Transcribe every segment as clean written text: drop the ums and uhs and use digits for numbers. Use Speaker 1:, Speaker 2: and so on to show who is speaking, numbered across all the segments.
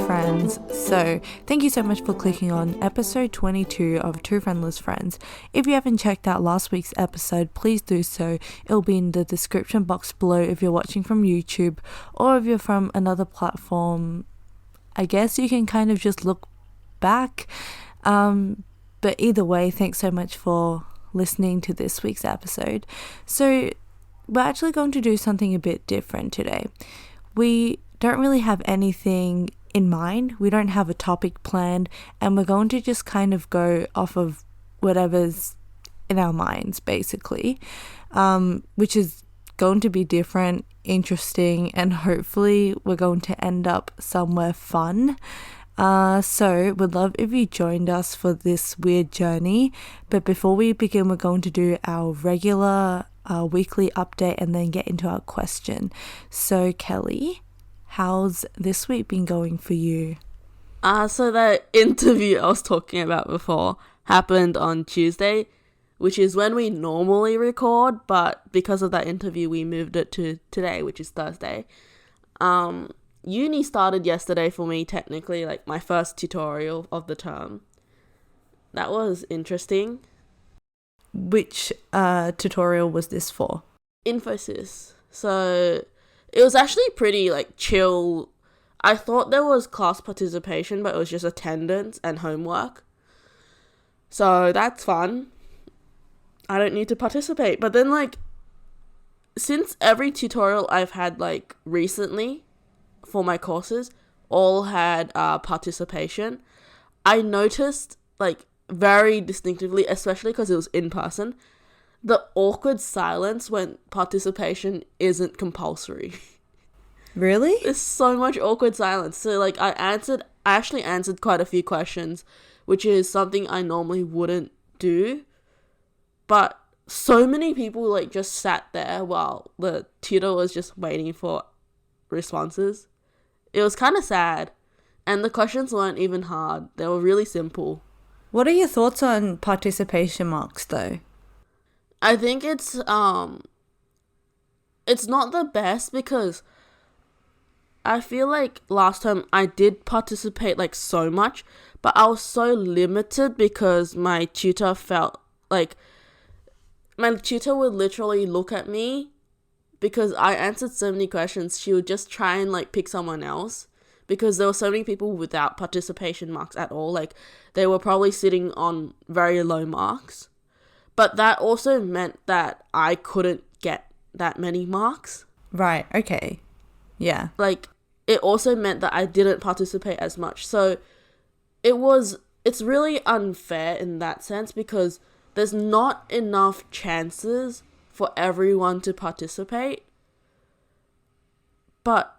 Speaker 1: friends. So, thank you so much for clicking on episode 22 of Two Friendless Friends. If you haven't checked out last week's episode, please do so. It'll be in the description box below if you're watching from YouTube, or if you're from another platform. I guess you can kind of just look back. But either way, thanks so much for listening to this week's episode. So, we're actually going to do something a bit different today. We don't really have anything in mind. We don't have a topic planned, and we're going to just kind of go off of whatever's in our minds, basically, which is going to be different, interesting, and hopefully we're going to end up somewhere fun. So we'd love if you joined us for this weird journey. But before we begin, we're going to do our regular weekly update and then get into our question. So Kelly, how's this week been going for you?
Speaker 2: So that interview I was talking about before happened on Tuesday, which is when we normally record, but because of that interview we moved it to today, which is Thursday. Uni started yesterday for me, technically, like my first tutorial of the term. That was interesting.
Speaker 1: Which tutorial was this for?
Speaker 2: Infosys. So it was actually pretty like chill. I thought there was class participation, but it was just attendance and homework. So that's fun. I don't need to participate. But then like, since every tutorial I've had like recently for my courses all had participation, I noticed like very distinctively, especially because it was in person, the awkward silence when participation isn't compulsory.
Speaker 1: Really?
Speaker 2: There's so much awkward silence. So like I actually answered quite a few questions, which is something I normally wouldn't do, but so many people like just sat there while the tutor was just waiting for responses. It was kind of sad, and the questions weren't even hard. They were really simple.
Speaker 1: What are your thoughts on participation marks though?
Speaker 2: I think it's not the best, because I feel like last time I did participate like so much, but I was so limited because my tutor felt like my tutor would literally look at me because I answered so many questions. She would just try and like pick someone else, because there were so many people without participation marks at all. Like they were probably sitting on very low marks, but that also meant that I couldn't get that many marks.
Speaker 1: Right. Okay. Yeah.
Speaker 2: Like it also meant that I didn't participate as much. So it's really unfair in that sense, because there's not enough chances for everyone to participate. But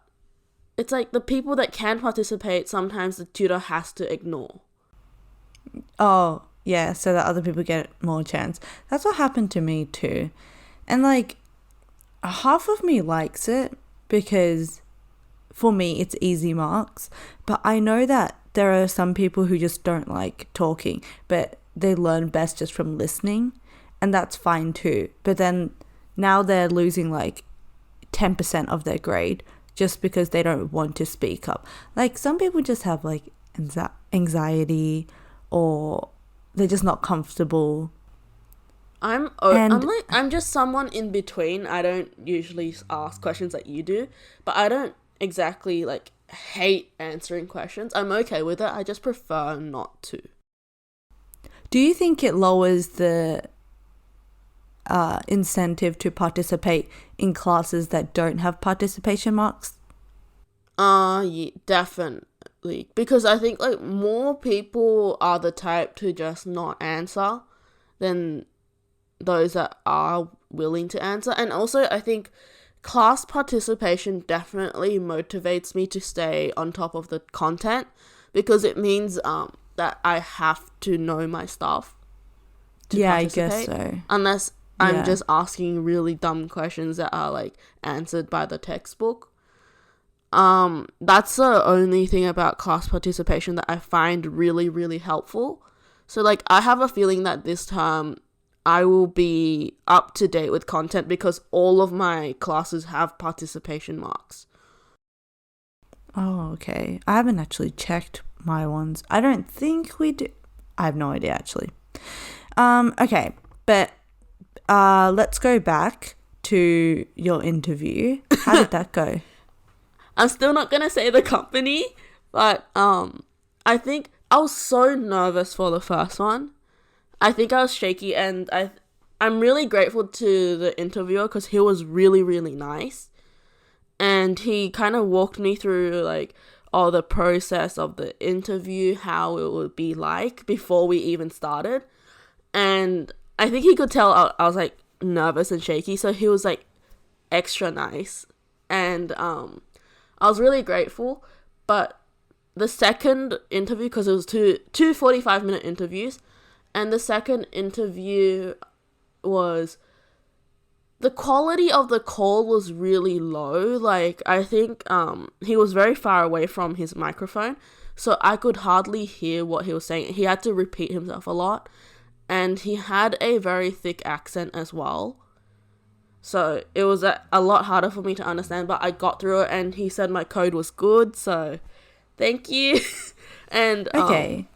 Speaker 2: it's like the people that can participate, sometimes the tutor has to ignore.
Speaker 1: Oh, yeah, so that other people get more chance. That's what happened to me too. And like, half of me likes it because for me it's easy marks. But I know that there are some people who just don't like talking, but they learn best just from listening. And that's fine too. But then now they're losing like 10% of their grade just because they don't want to speak up. Like some people just have like anxiety, or they're just not comfortable.
Speaker 2: I'm just someone in between. I don't usually ask questions like you do, but I don't exactly like hate answering questions. I'm okay with it. I just prefer not to.
Speaker 1: Do you think it lowers the incentive to participate in classes that don't have participation marks?
Speaker 2: Yeah, definitely. Because I think like more people are the type to just not answer than those that are willing to answer. And also I think class participation definitely motivates me to stay on top of the content, because it means that I have to know my stuff to participate.
Speaker 1: I guess so.
Speaker 2: Unless I'm just asking really dumb questions that are like answered by the textbook. That's the only thing about class participation that I find really, really helpful. So like I have a feeling that this term I will be up to date with content because all of my classes have participation marks.
Speaker 1: Oh, okay. I haven't actually checked my ones. I don't think we do. I have no idea, actually. Okay, but let's go back to your interview. How did that go?
Speaker 2: I'm still not gonna say the company, but I think I was so nervous for the first one. I think I was shaky, and I'm really grateful to the interviewer because he was really, really nice. And he kind of walked me through, like, all the process of the interview, how it would be like before we even started. And I think he could tell I was, like, nervous and shaky, so he was, like, extra nice. And I was really grateful. But the second interview, because it was two 45-minute interviews, and the second interview was... the quality of the call was really low. Like, I think he was very far away from his microphone, so I could hardly hear what he was saying. He had to repeat himself a lot, and he had a very thick accent as well. So it was a lot harder for me to understand, but I got through it, and he said my code was good, so thank you. And
Speaker 1: Okay.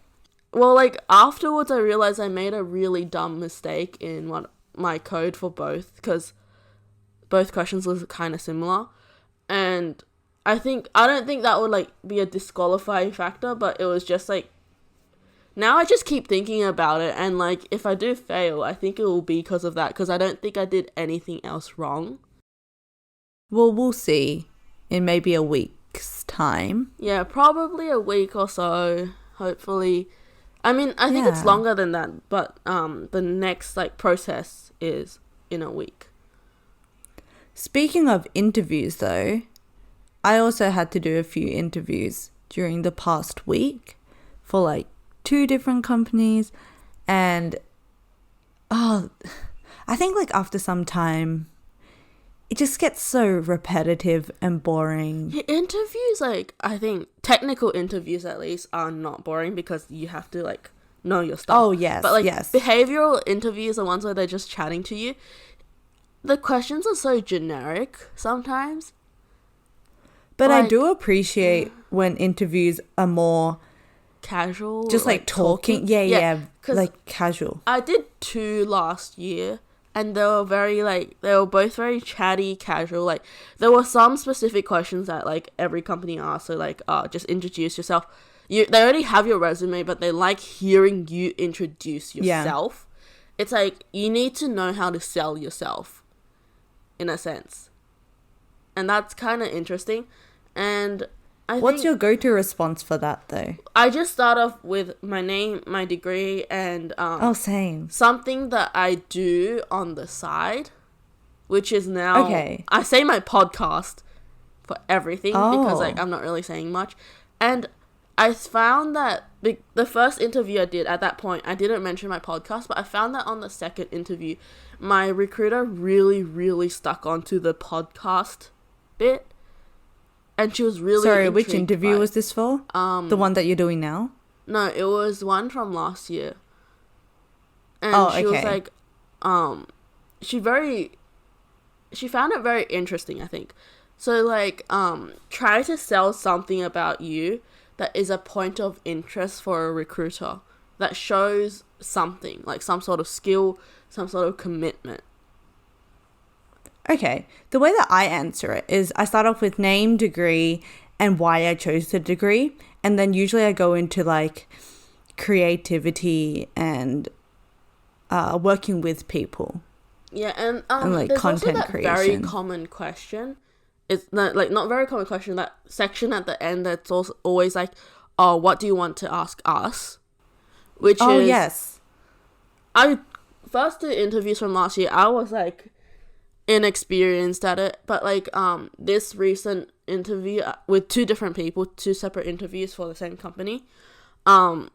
Speaker 2: well, like, afterwards I realized I made a really dumb mistake in my code for both, because both questions was kind of similar, and I don't think that would, like, be a disqualifying factor, but it was just, like, now I just keep thinking about it, and, like, if I do fail, I think it will be because of that, because I don't think I did anything else wrong.
Speaker 1: Well, we'll see in maybe a week's time.
Speaker 2: Yeah, probably a week or so, hopefully. I mean, I think it's longer than that, but the next, like, process is in a week.
Speaker 1: Speaking of interviews, though, I also had to do a few interviews during the past week for, like, 2 different companies, and I think, like, after some time it just gets so repetitive and boring.
Speaker 2: Yeah, interviews, like, I think technical interviews at least are not boring because you have to, like, know your stuff.
Speaker 1: Oh, yes,
Speaker 2: but, like,
Speaker 1: yes.
Speaker 2: behavioral interviews are ones where they're just chatting to you. The questions are so generic sometimes.
Speaker 1: But
Speaker 2: like,
Speaker 1: I do appreciate when interviews are more
Speaker 2: casual,
Speaker 1: just like talking. Yeah, like casual.
Speaker 2: I did 2 last year, and they were very, like, they were both very chatty, casual. Like, there were some specific questions that, like, every company asks, so, like, just introduce yourself. They already have your resume, but they like hearing you introduce yourself. Yeah. It's like, you need to know how to sell yourself, in a sense. And that's kind of interesting. And
Speaker 1: what's your go-to response for that, though?
Speaker 2: I just start off with my name, my degree, and
Speaker 1: same.
Speaker 2: Something that I do on the side, which is now I say my podcast for everything because, like, I'm not really saying much. And I found that the first interview I did at that point, I didn't mention my podcast, but I found that on the second interview, my recruiter really, really stuck onto the podcast bit. And she was really
Speaker 1: Sorry, which interview was this for? The one that you're doing now?
Speaker 2: No, it was one from last year. And she was like, she found it very interesting, I think. So, like, try to sell something about you that is a point of interest for a recruiter, that shows something, like some sort of skill, some sort of commitment.
Speaker 1: Okay, the way that I answer it is I start off with name, degree, and why I chose the degree. And then usually I go into, like, creativity and working with people.
Speaker 2: Yeah, and
Speaker 1: like,
Speaker 2: there's
Speaker 1: content
Speaker 2: also that
Speaker 1: creation.
Speaker 2: very common question. It's not very common question, that section at the end that's also always like, oh, what do you want to ask us? Which is...
Speaker 1: yes.
Speaker 2: First 2 interviews from last year, I was, like, inexperienced at it, but, like, this recent interview with 2 different people, 2 separate interviews for the same company, I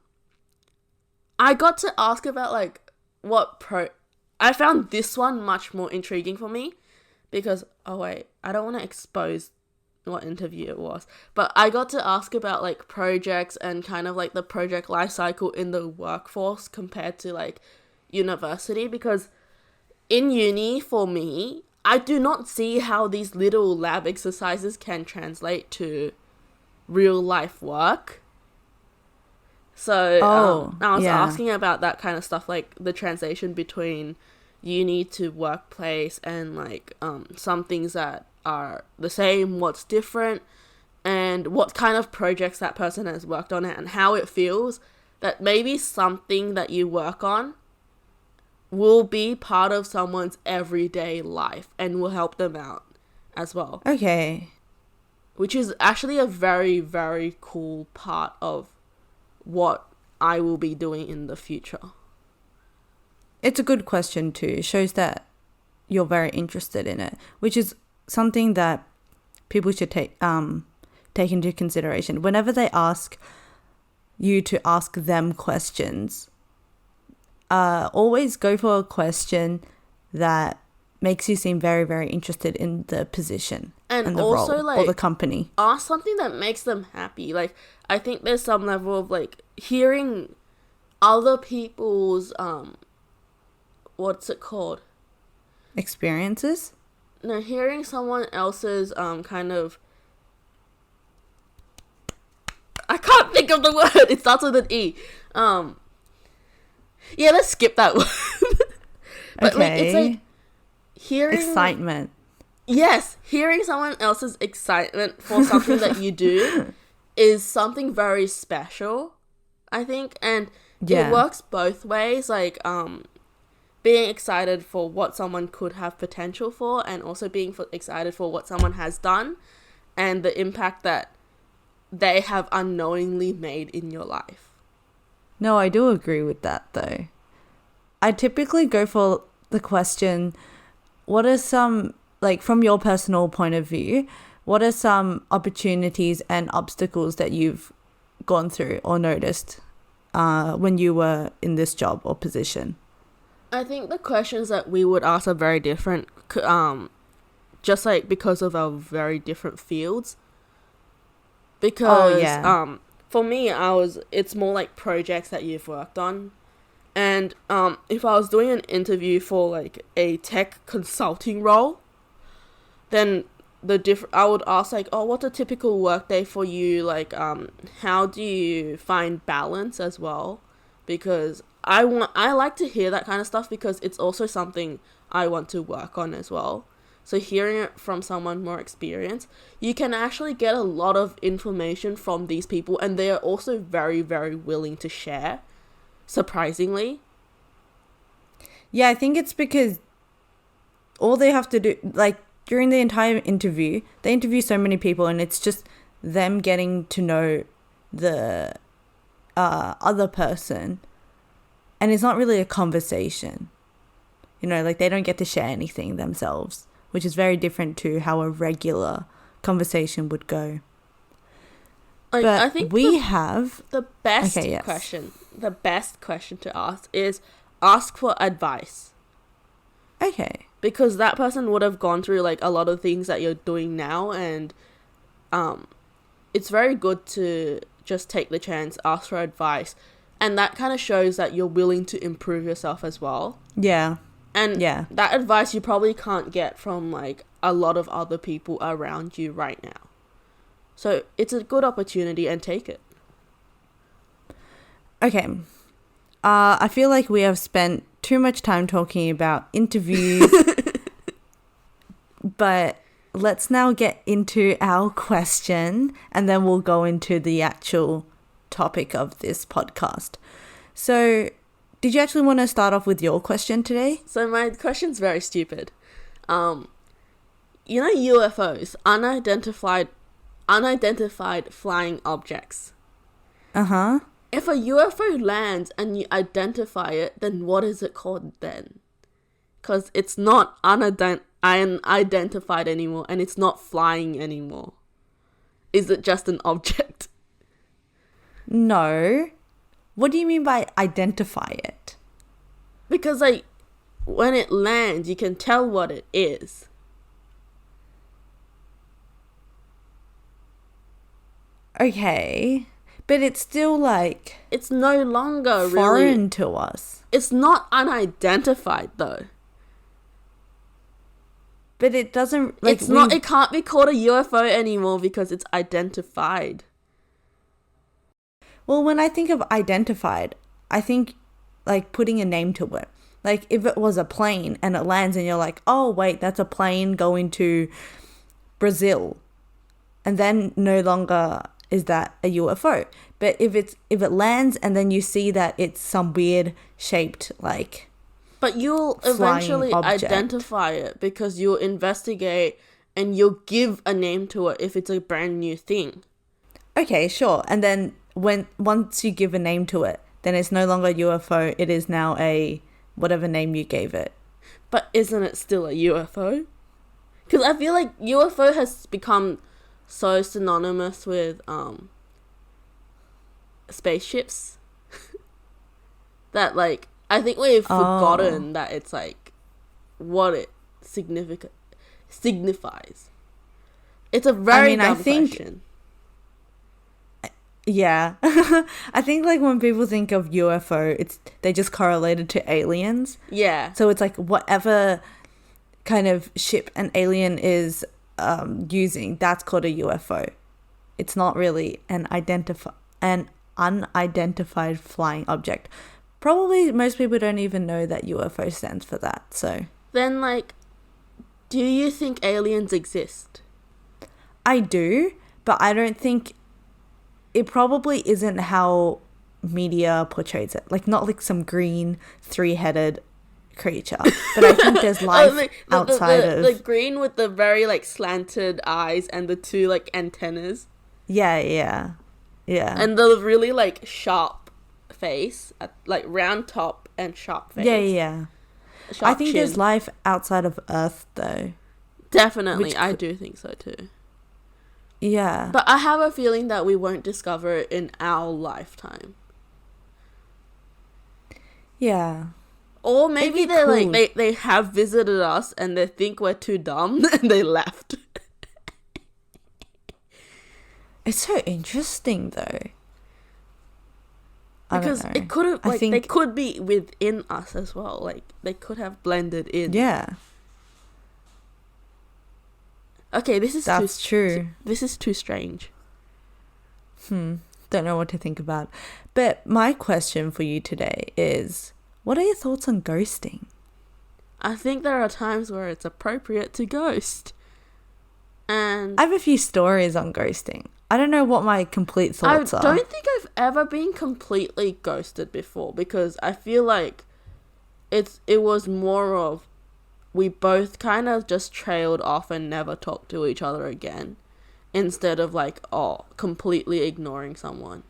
Speaker 2: got to ask about, like, I found this one much more intriguing for me because, I don't want to expose what interview it was, but I got to ask about, like, projects and kind of, like, the project life cycle in the workforce compared to, like, university, because in uni, for me, I do not see how these little lab exercises can translate to real life work. So I was asking about that kind of stuff, like the translation between uni to workplace and like some things that are the same, what's different, and what kind of projects that person has worked on and how it feels that maybe something that you work on will be part of someone's everyday life and will help them out as well.
Speaker 1: Okay.
Speaker 2: Which is actually a very, very cool part of what I will be doing in the future.
Speaker 1: It's a good question too. It shows that you're very interested in it, which is something that people should take into consideration. Whenever they ask you to ask them questions, always go for a question that makes you seem very, very interested in the position and the also, role like, or the company.
Speaker 2: Ask something that makes them happy. Like, I think there's some level of like hearing other people's what's it called?
Speaker 1: Experiences?
Speaker 2: No, hearing someone else's kind of, I can't think of the word. It starts with an E. Yeah, let's skip that one. But
Speaker 1: okay.
Speaker 2: Like, it's like hearing
Speaker 1: excitement.
Speaker 2: Yes, hearing someone else's excitement for something that you do is something very special, I think, and it works both ways. Like, being excited for what someone could have potential for, and also being excited for what someone has done, and the impact that they have unknowingly made in your life.
Speaker 1: No, I do agree with that, though. I typically go for the question, what are some, like, from your personal point of view, what are some opportunities and obstacles that you've gone through or noticed when you were in this job or position?
Speaker 2: I think the questions that we would ask are very different, just like because of our very different fields. Because for me, it's more like projects that you've worked on. And if I was doing an interview for like a tech consulting role, then I would ask like, oh, what's a typical workday for you? Like, how do you find balance as well? Because I like to hear that kind of stuff, because it's also something I want to work on as well. So hearing it from someone more experienced, you can actually get a lot of information from these people, and they are also very, very willing to share, surprisingly.
Speaker 1: Yeah, I think it's because all they have to do, like, during the entire interview, they interview so many people, and it's just them getting to know the other person, and it's not really a conversation. You know, like, they don't get to share anything themselves, which is very different to how a regular conversation would go.
Speaker 2: I think the best
Speaker 1: question.
Speaker 2: The best question to ask is ask for advice.
Speaker 1: Okay.
Speaker 2: Because that person would have gone through like a lot of things that you're doing now, and it's very good to just take the chance, ask for advice, and that kind of shows that you're willing to improve yourself as well.
Speaker 1: Yeah.
Speaker 2: And that advice you probably can't get from like a lot of other people around you right now. So it's a good opportunity, and take it.
Speaker 1: Okay. I feel like we have spent too much time talking about interviews, but let's now get into our question, and then we'll go into the actual topic of this podcast. So, did you actually want to start off with your question today?
Speaker 2: So my question's very stupid. You know UFOs, unidentified flying objects.
Speaker 1: Uh-huh.
Speaker 2: If a UFO lands and you identify it, then what is it called then? Because it's not unidentified anymore, and it's not flying anymore. Is it just an object?
Speaker 1: No. What do you mean by identify it?
Speaker 2: Because like when it lands, you can tell what it is.
Speaker 1: Okay. But it's still like...
Speaker 2: It's no longer
Speaker 1: foreign
Speaker 2: really...
Speaker 1: to us.
Speaker 2: It's not unidentified though.
Speaker 1: But it doesn't... like,
Speaker 2: it's not... It can't be called a UFO anymore because it's identified.
Speaker 1: Well, when I think of identified, I think like putting a name to it. Like if it was a plane and it lands and you're like, oh, wait, that's a plane going to Brazil. And then no longer is that a UFO. But if it lands and then you see that it's some weird shaped like
Speaker 2: But you'll
Speaker 1: flying
Speaker 2: eventually
Speaker 1: object.
Speaker 2: identify it because you'll investigate and you'll give a name to it if it's a brand new thing.
Speaker 1: Okay, sure. And then once you give a name to it, then it's no longer a UFO. It is now a whatever name you gave it.
Speaker 2: But isn't it still a UFO? Because I feel like UFO has become so synonymous with spaceships that like I think we've forgotten that it's like what it signifies. It's a very dumb question.
Speaker 1: Yeah. I think like when people think of UFO, they just correlate it to aliens.
Speaker 2: Yeah.
Speaker 1: So it's like whatever kind of ship an alien is using, that's called a UFO. It's not really an unidentified flying object. Probably most people don't even know that UFO stands for that. So
Speaker 2: then like, do you think aliens exist?
Speaker 1: I do, but I don't think it probably isn't how media portrays it. Like not like some green 3-headed creature, but I think there's life outside of
Speaker 2: the green with the very like slanted eyes and the 2 like antennas.
Speaker 1: Yeah.
Speaker 2: And the really like sharp face, like round top and sharp face.
Speaker 1: Yeah.
Speaker 2: Sharp
Speaker 1: I think
Speaker 2: chin.
Speaker 1: there's life outside of Earth though.
Speaker 2: Definitely, I do think so too.
Speaker 1: Yeah.
Speaker 2: But I have a feeling that we won't discover it in our lifetime.
Speaker 1: Yeah.
Speaker 2: Or maybe they're
Speaker 1: cool.
Speaker 2: like they have visited us and they think we're too dumb and they left.
Speaker 1: It's so interesting though.
Speaker 2: Because it could have like they could be within us as well. Like they could have blended in.
Speaker 1: Yeah.
Speaker 2: Okay,
Speaker 1: That's true.
Speaker 2: This is too strange.
Speaker 1: Don't know what to think about. But my question for you today is, what are your thoughts on ghosting?
Speaker 2: I think there are times where it's appropriate to ghost. And
Speaker 1: I have a few stories on ghosting. I don't know what my complete thoughts are.
Speaker 2: I don't think I've ever been completely ghosted before because I feel like it was more of we both kind of just trailed off and never talked to each other again instead of like completely ignoring someone.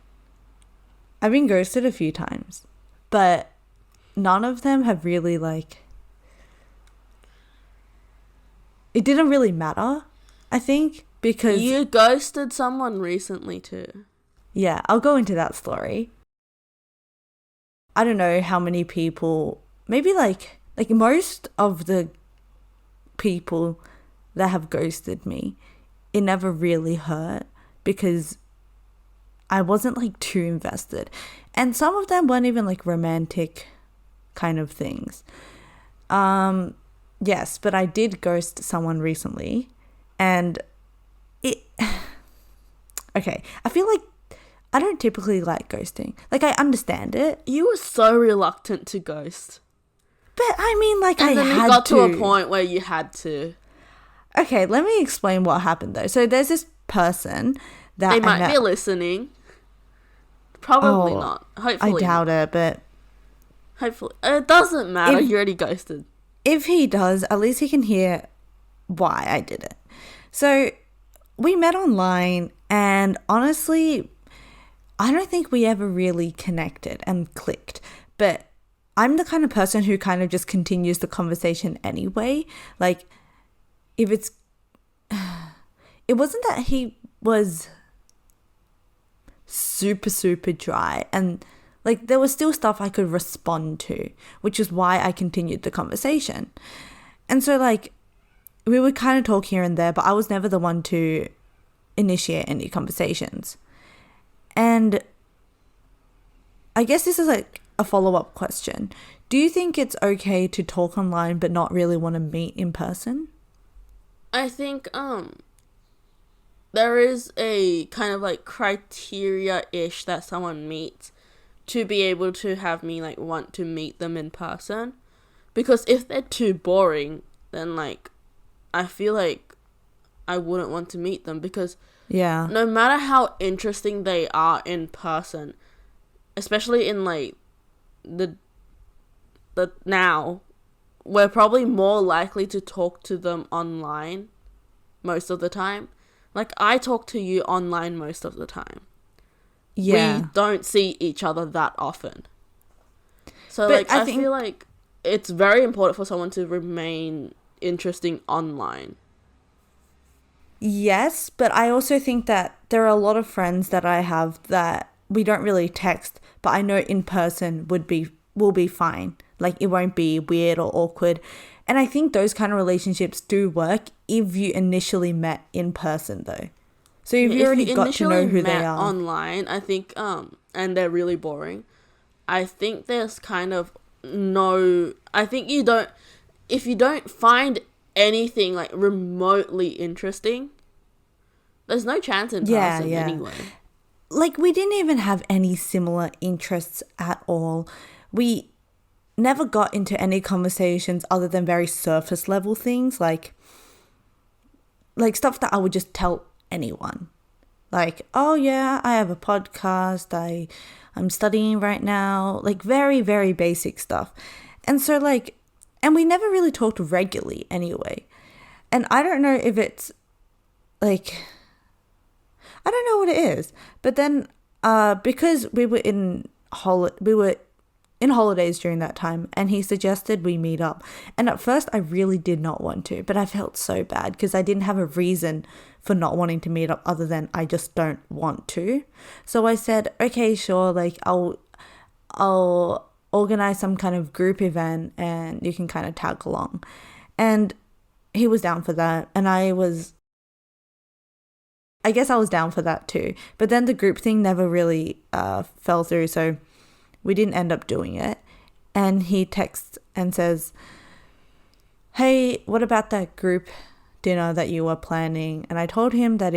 Speaker 1: I've been ghosted a few times, but none of them have really like it didn't really matter, I think, because
Speaker 2: you ghosted someone recently too.
Speaker 1: Yeah, I'll go into that story. I don't know how many people, maybe like most of the people that have ghosted me, it never really hurt because I wasn't like too invested. And some of them weren't even like romantic kind of things. Yes, but I did ghost someone recently and okay, I feel like I don't typically like ghosting. Like I understand it.
Speaker 2: You were so reluctant to ghost.
Speaker 1: But I mean, like,
Speaker 2: and
Speaker 1: I
Speaker 2: then
Speaker 1: had
Speaker 2: you got
Speaker 1: to.
Speaker 2: to a point where you had to.
Speaker 1: Okay, let me explain what happened though. So there's this person that
Speaker 2: they might be listening. Probably not. Hopefully,
Speaker 1: I doubt it, but
Speaker 2: hopefully it doesn't matter. You already ghosted.
Speaker 1: If he does, at least he can hear why I did it. So we met online, and honestly, I don't think we ever really connected and clicked. But I'm the kind of person who kind of just continues the conversation anyway. Like, if it's... It wasn't that he was super, super dry. And, like, there was still stuff I could respond to, which is why I continued the conversation. And so, like, we would kind of talk here and there, but I was never the one to initiate any conversations. And I guess this is, like, a follow-up question. Do you think it's okay to talk online but not really want to meet in person?
Speaker 2: I think there is a kind of like criteria-ish that someone meets to be able to have me like want to meet them in person. Because if they're too boring, then like I feel like I wouldn't want to meet them, because no matter how interesting they are in person, especially in like the now, we're probably more likely to talk to them online most of the time. Like, I talk to you online most of the time.
Speaker 1: Yeah.
Speaker 2: We don't see each other that often. So,
Speaker 1: But
Speaker 2: like, I feel like it's very important for someone to remain interesting online.
Speaker 1: Yes, but I also think that there are a lot of friends that I have that we don't really text, but I know in person will be fine. Like, it won't be weird or awkward. And I think those kind of relationships do work if you initially met in person, though. So if you already got to know who they are
Speaker 2: online, I think, and they're really boring, I think there's kind of I think if you don't find anything like remotely interesting, there's no chance in person anyway.
Speaker 1: Like, we didn't even have any similar interests at all. We never got into any conversations other than very surface level things, like stuff that I would just tell anyone. Like, oh yeah, I have a podcast, I'm studying right now, like very, very basic stuff. And so like, and we never really talked regularly anyway. And I don't know if it's like, I don't know what it is. But then because we were in holidays during that time, and he suggested we meet up. And at first I really did not want to, but I felt so bad because I didn't have a reason for not wanting to meet up other than I just don't want to. So I said, okay, sure, like I'll organize some kind of group event and you can kind of tag along. And he was down for that, and I guess I was down for that too. But then the group thing never really fell through, so we didn't end up doing it. And he texts and says, hey, what about that group dinner that you were planning? And I told him that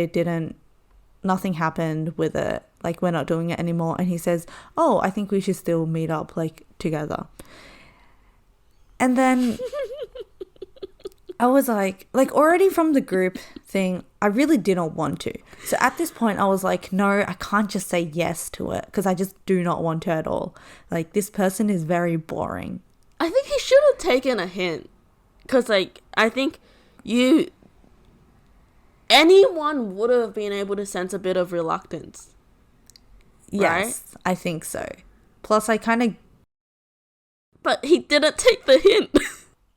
Speaker 1: nothing happened with it. Like, we're not doing it anymore. And he says, oh, I think we should still meet up, like, together. And then I was like already from the group thing, I really didn't want to. So at this point, I was like, no, I can't just say yes to it because I just do not want to at all. Like, this person is very boring.
Speaker 2: I think he should have taken a hint. Because, like, I think anyone would have been able to sense a bit of reluctance.
Speaker 1: Yes, right? I think so. Plus, I kind of...
Speaker 2: But he didn't take the hint.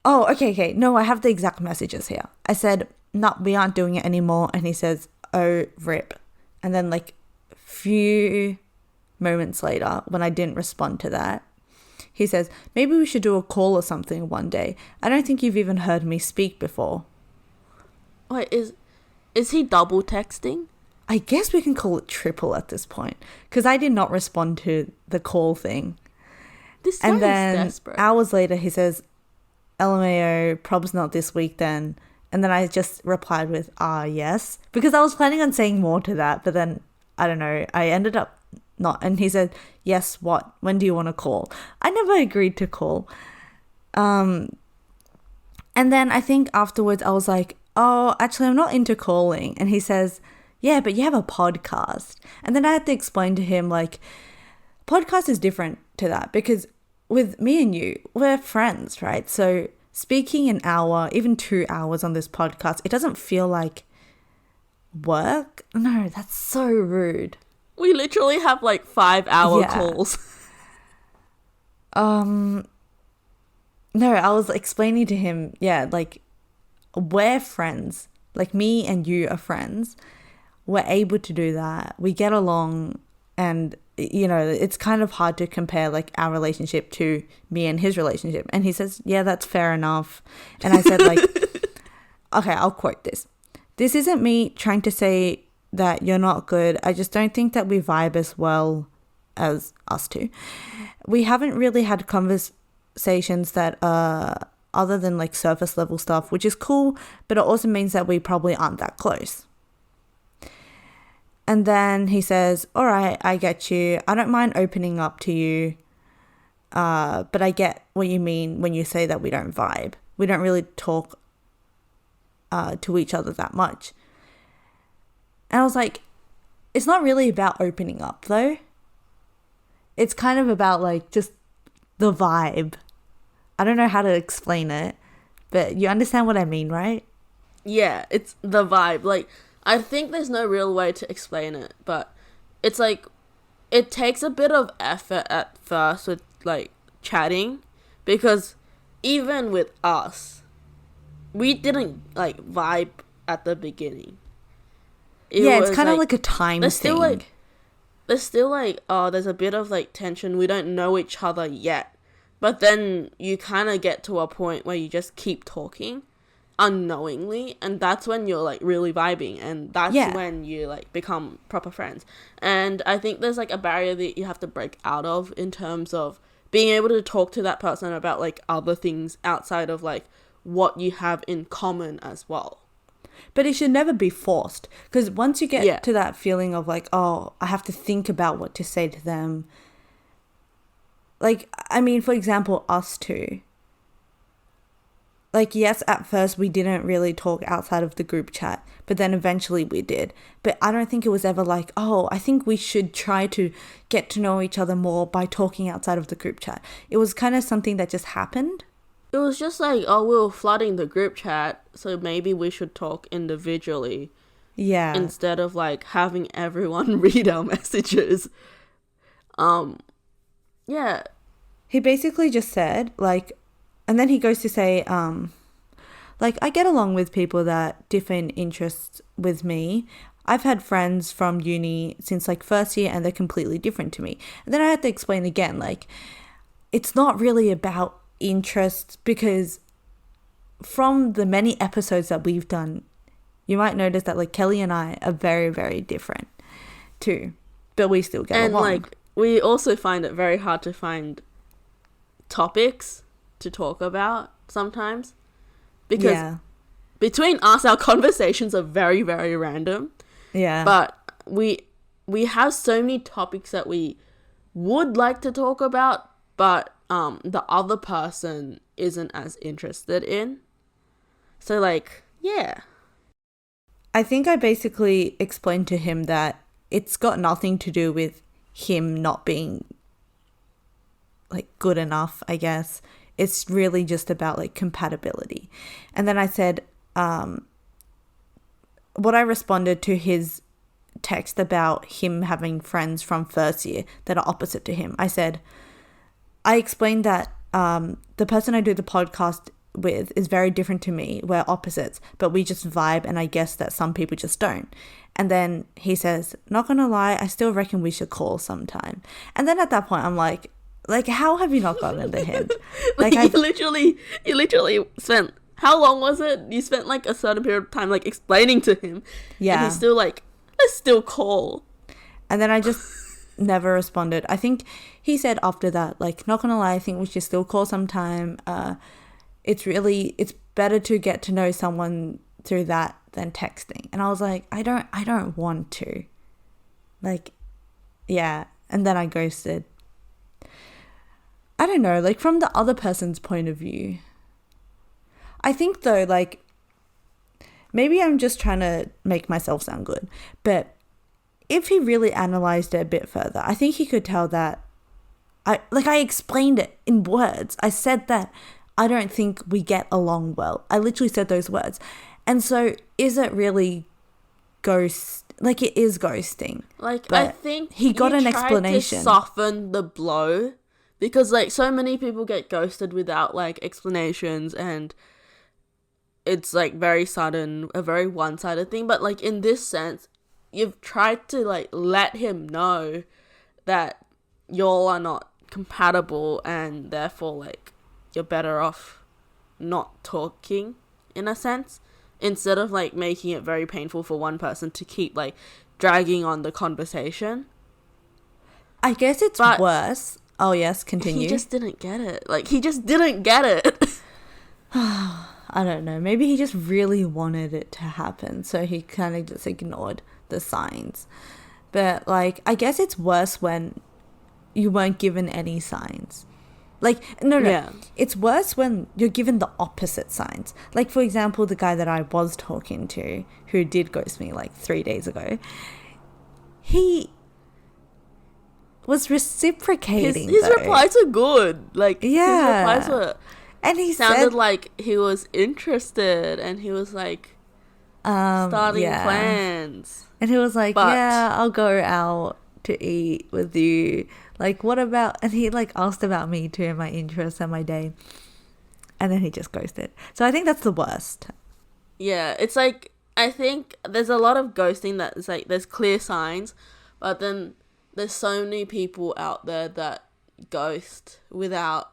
Speaker 1: Oh, okay. No, I have the exact messages here. I said, no, we aren't doing it anymore. And he says, oh, rip. And then like a few moments later, when I didn't respond to that, he says, maybe we should do a call or something one day. I don't think you've even heard me speak before.
Speaker 2: Wait, is he double texting?
Speaker 1: I guess we can call it triple at this point. Because I did not respond to the call thing.
Speaker 2: This guy is desperate.
Speaker 1: Hours later, he says, LMAO, prob's not this week then. And then I just replied with, yes. Because I was planning on saying more to that, but then, I don't know, I ended up not. And he said, yes, what? When do you want to call? I never agreed to call. And then I think afterwards I was like, oh, actually I'm not into calling. And he says, yeah, but you have a podcast. And then I had to explain to him, like, podcast is different to that because with me and you, we're friends, right? So speaking an hour, even 2 hours on this podcast, it doesn't feel like work. No, that's so rude.
Speaker 2: We literally have like 5-hour calls.
Speaker 1: No, I was explaining to him, like, we're friends. Like, me and you are friends. We're able to do that. We get along, and you know, it's kind of hard to compare like our relationship to me and his relationship. And he says, yeah, that's fair enough. And I said, like, okay, I'll quote this. This isn't me trying to say that you're not good. I just don't think that we vibe as well as us two. We haven't really had conversations that other than like surface level stuff, which is cool, but it also means that we probably aren't that close. And then he says, all right, I get you. I don't mind opening up to you. But I get what you mean when you say that we don't vibe. We don't really talk to each other that much. And I was like, it's not really about opening up though. It's kind of about like just the vibe. I don't know how to explain it, but you understand what I mean, right?
Speaker 2: Yeah, it's the vibe. Like, I think there's no real way to explain it, but it's like, it takes a bit of effort at first with like chatting, because even with us, we didn't like vibe at the beginning.
Speaker 1: It's kind of like a time thing.
Speaker 2: There's still like, oh, there's a bit of like tension. We don't know each other yet. But then you kind of get to a point where you just keep talking unknowingly, and that's when you're like really vibing, and that's when you like become proper friends. And I think there's like a barrier that you have to break out of in terms of being able to talk to that person about like other things outside of like what you have in common as well.
Speaker 1: But it should never be forced, because once you get to that feeling of like, oh, I have to think about what to say to them. Like, I mean, for example, us two. Like, yes, at first we didn't really talk outside of the group chat, but then eventually we did. But I don't think it was ever like, oh, I think we should try to get to know each other more by talking outside of the group chat. It was kind of something that just happened.
Speaker 2: It was just like, oh, we were flooding the group chat, so maybe we should talk individually.
Speaker 1: Yeah.
Speaker 2: Instead of like having everyone read our messages. Yeah.
Speaker 1: He basically just said like, and then he goes to say, like, I get along with people that differ in interests with me. I've had friends from uni since like first year and they're completely different to me. And then I had to explain again, like, it's not really about interests, because from the many episodes that we've done, you might notice that like Kelly and I are very, very different too, but we still get along.
Speaker 2: And like, we also find it very hard to find topics to talk about sometimes, because between us, our conversations are very, very random. But we have so many topics that we would like to talk about, but the other person isn't as interested in. So like,
Speaker 1: I think I basically explained to him that it's got nothing to do with him not being like good enough, I guess. It's really just about like compatibility. And then I said, what I responded to his text about him having friends from first year that are opposite to him. I said, I explained that the person I do the podcast with is very different to me. We're opposites, but we just vibe, and I guess that some people just don't. And then he says, not gonna lie, I still reckon we should call sometime. And then at that point, I'm like, how have you not gotten the hint?
Speaker 2: Like, you literally spent, how long was it? You spent like a certain period of time like explaining to him. Yeah. And he's still like, let's still call.
Speaker 1: And then I just never responded. I think he said after that, like, not gonna lie, I think we should still call sometime. It's better to get to know someone through that than texting. And I was like, I don't want to. Like, yeah. And then I ghosted. I don't know, like, from the other person's point of view. I think though, like, maybe I'm just trying to make myself sound good, but if he really analyzed it a bit further, I think he could tell that I explained it in words. I said that I don't think we get along well. I literally said those words. And so is it really like, it is ghosting.
Speaker 2: Like, I think
Speaker 1: he got an explanation
Speaker 2: to soften the blow, because like so many people get ghosted without like explanations, and it's like very sudden, a very one-sided thing. But like in this sense, you've tried to like let him know that y'all are not compatible, and therefore like you're better off not talking, in a sense, instead of like making it very painful for one person to keep like dragging on the conversation.
Speaker 1: I guess it's worse. Oh yes, continue.
Speaker 2: He just didn't get it. Like, he just didn't get it.
Speaker 1: I don't know. Maybe he just really wanted it to happen, so he kind of just ignored the signs. But, like, I guess it's worse when you weren't given any signs. Like, no.
Speaker 2: Yeah.
Speaker 1: It's worse when you're given the opposite signs. Like, for example, the guy that I was talking to, who did ghost me, like, 3 days ago, he was reciprocating.
Speaker 2: His replies are good. Like,
Speaker 1: yeah.
Speaker 2: his replies were...
Speaker 1: And he
Speaker 2: sounded like he was interested, and he was, like, starting plans.
Speaker 1: And he was like, yeah, I'll go out to eat with you. Like, what about... And he, like, asked about me too, and my interests and my day. And then he just ghosted. So I think that's the worst.
Speaker 2: Yeah, it's like, I think there's a lot of ghosting that is like, there's clear signs, but then there's so many people out there that ghost without...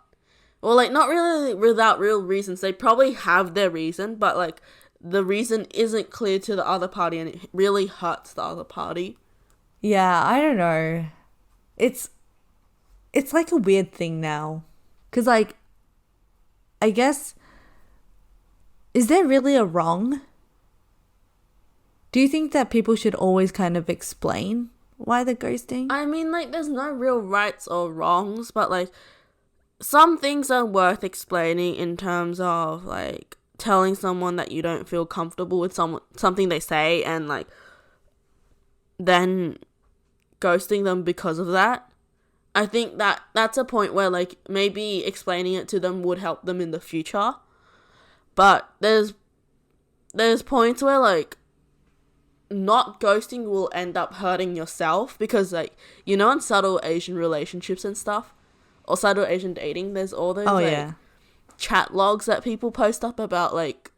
Speaker 2: Well, like, not really without real reasons. They probably have their reason, but, like, the reason isn't clear to the other party, and it really hurts the other party.
Speaker 1: Yeah, I don't know. It's like a weird thing now. Because, like, I guess, is there really a wrong? Do you think that people should always kind of explain why they're ghosting?
Speaker 2: I mean, like, there's no real rights or wrongs, but, like, some things are worth explaining in terms of, like, telling someone that you don't feel comfortable with something they say, and, like, then ghosting them because of that. I think that that's a point where, like, maybe explaining it to them would help them in the future. But there's points where, like, not ghosting will end up hurting yourself, because, like, you know, in subtle Asian relationships and stuff, or subtle Asian dating, there's all those chat logs that people post up about, like,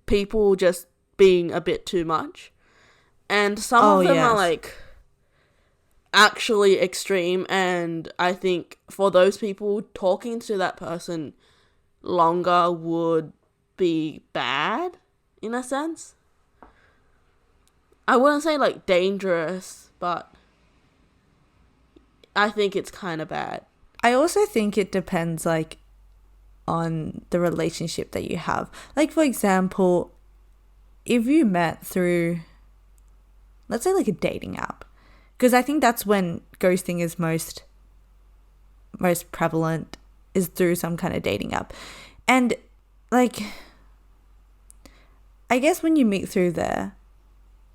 Speaker 2: people just being a bit too much. And some of them are, like, actually extreme, and I think for those people, talking to that person longer would be bad, in a sense. I wouldn't say, like, dangerous, but I think it's kind of bad.
Speaker 1: I also think it depends, like, on the relationship that you have. Like, for example, if you met through, let's say, like, a dating app, because I think that's when ghosting is most prevalent, is through some kind of dating app. And, like, I guess when you meet through there,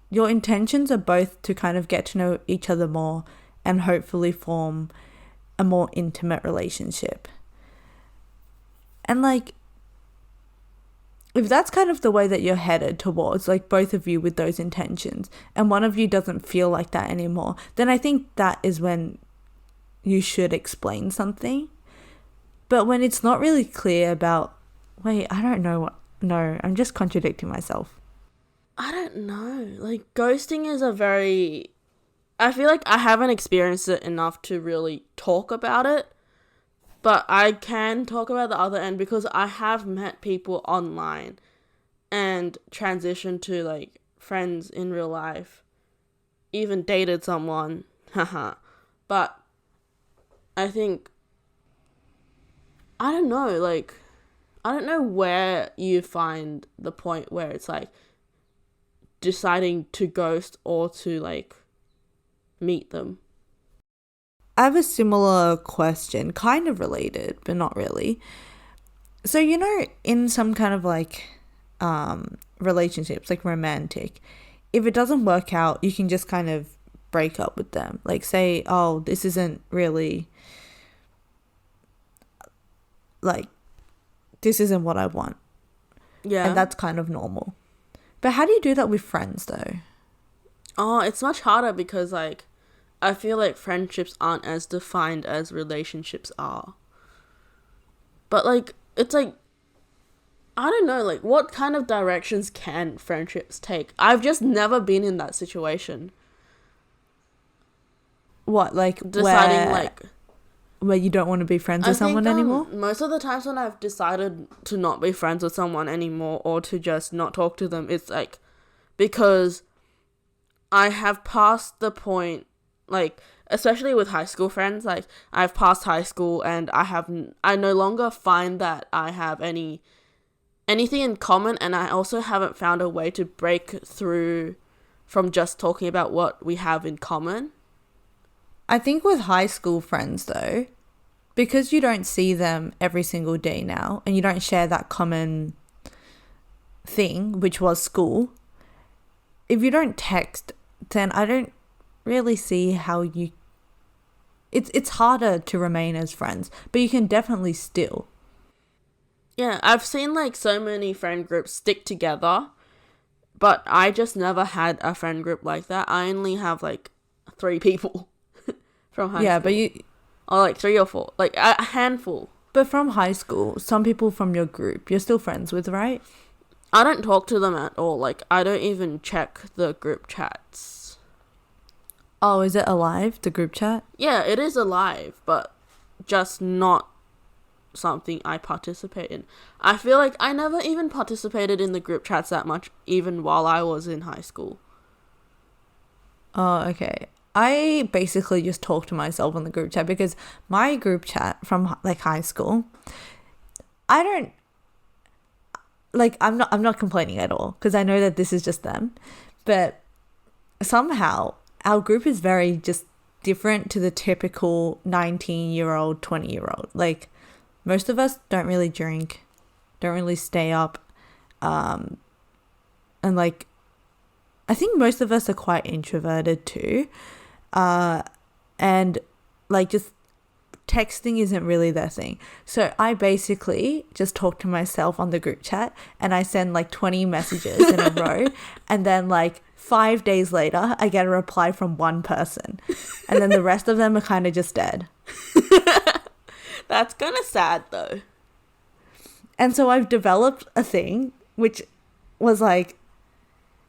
Speaker 1: your intentions are both to kind of get to know each other more and hopefully form a more intimate relationship. And, like, if that's kind of the way that you're headed towards, like, both of you with those intentions, and one of you doesn't feel like that anymore, then I think that is when you should explain something. But when it's not really clear about, wait, I don't know what, no, I'm just contradicting myself.
Speaker 2: I don't know. Like, ghosting is I feel like I haven't experienced it enough to really talk about it. But I can talk about the other end, because I have met people online and transitioned to, like, friends in real life. Even dated someone. Haha. But I think, I don't know, like, I don't know where you find the point where it's, like, deciding to ghost or to, like, meet them.
Speaker 1: I have a similar question, kind of related, but not really. So, you know, in some kind of, like, relationships, like romantic, if it doesn't work out, you can just kind of break up with them. Like, say, oh, this isn't really, like, this isn't what I want.
Speaker 2: Yeah.
Speaker 1: And that's kind of normal. But how do you do that with friends, though?
Speaker 2: Oh, it's much harder because, like, I feel like friendships aren't as defined as relationships are. But, like, it's like, I don't know, like, what kind of directions can friendships take? I've just never been in that situation.
Speaker 1: What, like,
Speaker 2: deciding,
Speaker 1: where you don't want to be friends with someone anymore?
Speaker 2: Most of the times when I've decided to not be friends with someone anymore, or to just not talk to them, it's, like, because I have passed the point, like, especially with high school friends, like, I've passed high school, and I no longer find that I have anything in common, and I also haven't found a way to break through from just talking about what we have in common.
Speaker 1: I think with high school friends though, because you don't see them every single day now and you don't share that common thing, which was school, if you don't text, then I don't really see how you... It's harder to remain as friends, but you can definitely still.
Speaker 2: Yeah, I've seen like so many friend groups stick together, but I just never had a friend group like that. I only have like 3 people from high school.
Speaker 1: Yeah, but you...
Speaker 2: Or like 3 or 4, like a handful.
Speaker 1: But from high school, some people from your group you're still friends with, right?
Speaker 2: I don't talk to them at all. Like, I don't even check the group chats.
Speaker 1: Oh, is it alive, the group chat?
Speaker 2: Yeah, it is alive, but just not something I participate in. I feel like I never even participated in the group chats that much, even while I was in high school.
Speaker 1: Oh, okay. I basically just talk to myself on the group chat because my group chat from like high school, I don't... Like, I'm not complaining at all because I know that this is just them, but somehow our group is very just different to the typical 19-year-old, 20-year-old. Like, most of us don't really drink, don't really stay up, and like, I think most of us are quite introverted too, and like just texting isn't really their thing. So I basically just talk to myself on the group chat and I send like 20 messages in a row, and then like 5 days later I get a reply from one person, and then the rest of them are kind of just dead.
Speaker 2: That's kind of sad though.
Speaker 1: And so I've developed a thing which was like,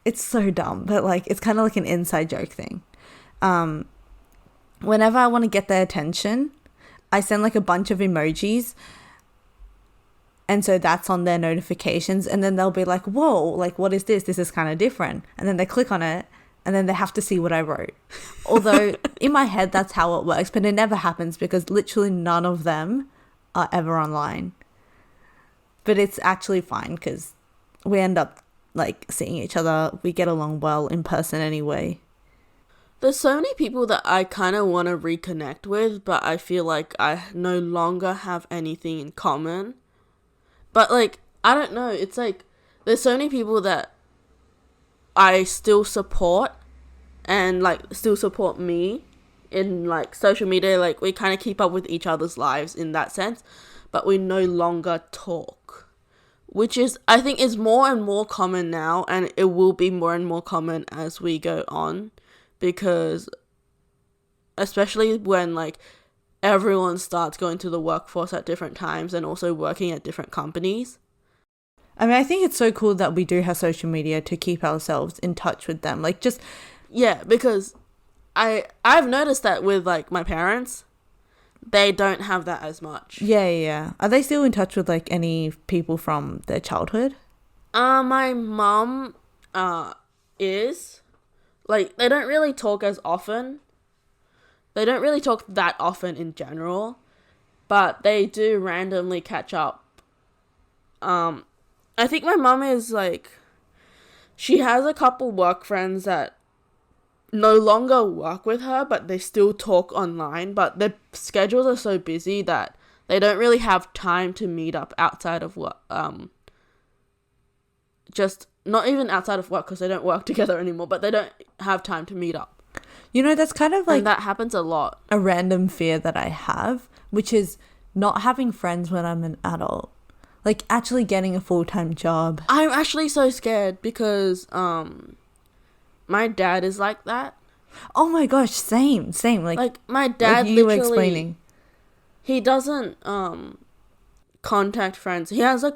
Speaker 1: it's so dumb, but like it's kind of like an inside joke thing. Whenever I want to get their attention, I send like a bunch of emojis, and so that's on their notifications, and then they'll be like, whoa, like what is this? This is kind of different. And then they click on it, and then they have to see what I wrote. Although in my head that's how it works, but it never happens because literally none of them are ever online. But it's actually fine because we end up like seeing each other. We get along well in person anyway.
Speaker 2: There's so many people that I kind of want to reconnect with, but I feel like I no longer have anything in common. But like, I don't know, it's like there's so many people that I still support and like still support me in like social media. Like, we kind of keep up with each other's lives in that sense, but we no longer talk, which is, I think, is more and more common now, and it will be more and more common as we go on, because especially when like everyone starts going to the workforce at different times and also working at different companies.
Speaker 1: I mean, I think it's so cool that we do have social media to keep ourselves in touch with them. Like, just...
Speaker 2: Yeah, because I've noticed that with like my parents, they don't have that as much.
Speaker 1: Yeah. Are they still in touch with like any people from their childhood?
Speaker 2: My mum is. Like, they don't really talk as often. They don't really talk that often in general, but they do randomly catch up. I think my mum is like, she has a couple work friends that no longer work with her, but they still talk online, but their schedules are so busy that they don't really have time to meet up outside of work. Just not even outside of work because they don't work together anymore, but they don't have time to meet up.
Speaker 1: You know, that's kind of like...
Speaker 2: And that happens a lot.
Speaker 1: A random fear that I have, which is not having friends when I'm an adult. Like, actually getting a full-time job.
Speaker 2: I'm actually so scared because my dad is like that.
Speaker 1: Oh my gosh, same. Like
Speaker 2: my dad,
Speaker 1: like you
Speaker 2: literally...
Speaker 1: were explaining.
Speaker 2: He doesn't contact friends. He has a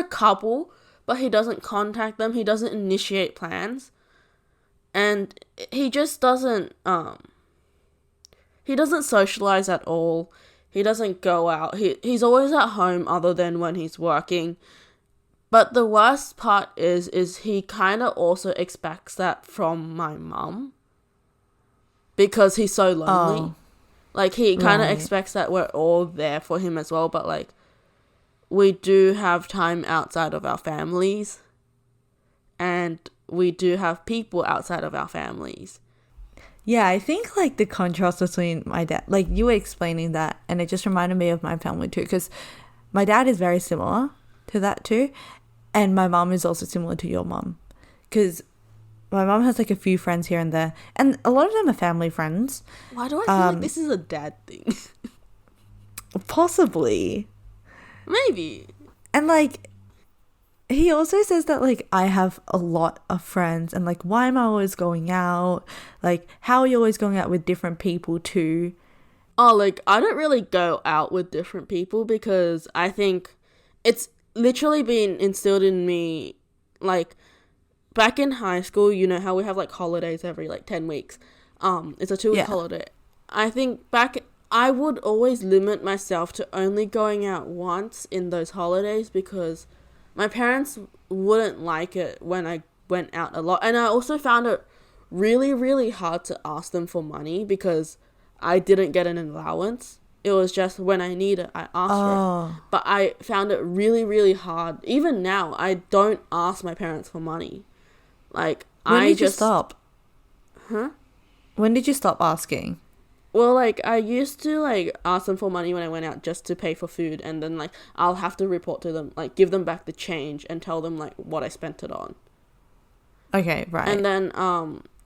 Speaker 2: couple, but he doesn't contact them. He doesn't initiate plans. And he just doesn't socialize at all. He doesn't go out. He's always at home other than when he's working. But the worst part is he kind of also expects that from my mum because he's so lonely.
Speaker 1: Oh,
Speaker 2: like, he kind of
Speaker 1: right.
Speaker 2: expects that we're all there for him as well, but like, we do have time outside of our families, and we do have people outside of our families.
Speaker 1: Yeah, I think like the contrast between my dad, like you were explaining that, and it just reminded me of my family too, because my dad is very similar to that too, and my mom is also similar to your mom, because my mom has like a few friends here and there, and a lot of them are family friends.
Speaker 2: Why do I feel like this is a dad thing?
Speaker 1: Possibly.
Speaker 2: Maybe.
Speaker 1: And like, he also says that like I have a lot of friends, and like, why am I always going out? Like, how are you always going out with different people too?
Speaker 2: Oh, like, I don't really go out with different people because I think it's literally been instilled in me, like, back in high school, you know how we have like holidays every like 10 weeks. It's a 2-week holiday. I think I would always limit myself to only going out once in those holidays because my parents wouldn't like it when I went out a lot. And I also found it really, really hard to ask them for money because I didn't get an allowance. It was just when I need it, I asked for it. But I found it really, really hard. Even now, I don't ask my parents for money. Like,
Speaker 1: when did you stop?
Speaker 2: Huh?
Speaker 1: When did you stop asking?
Speaker 2: Well, like, I used to, like, ask them for money when I went out just to pay for food. And then, like, I'll have to report to them, like, give them back the change and tell them, like, what I spent it on.
Speaker 1: Okay, right.
Speaker 2: And then,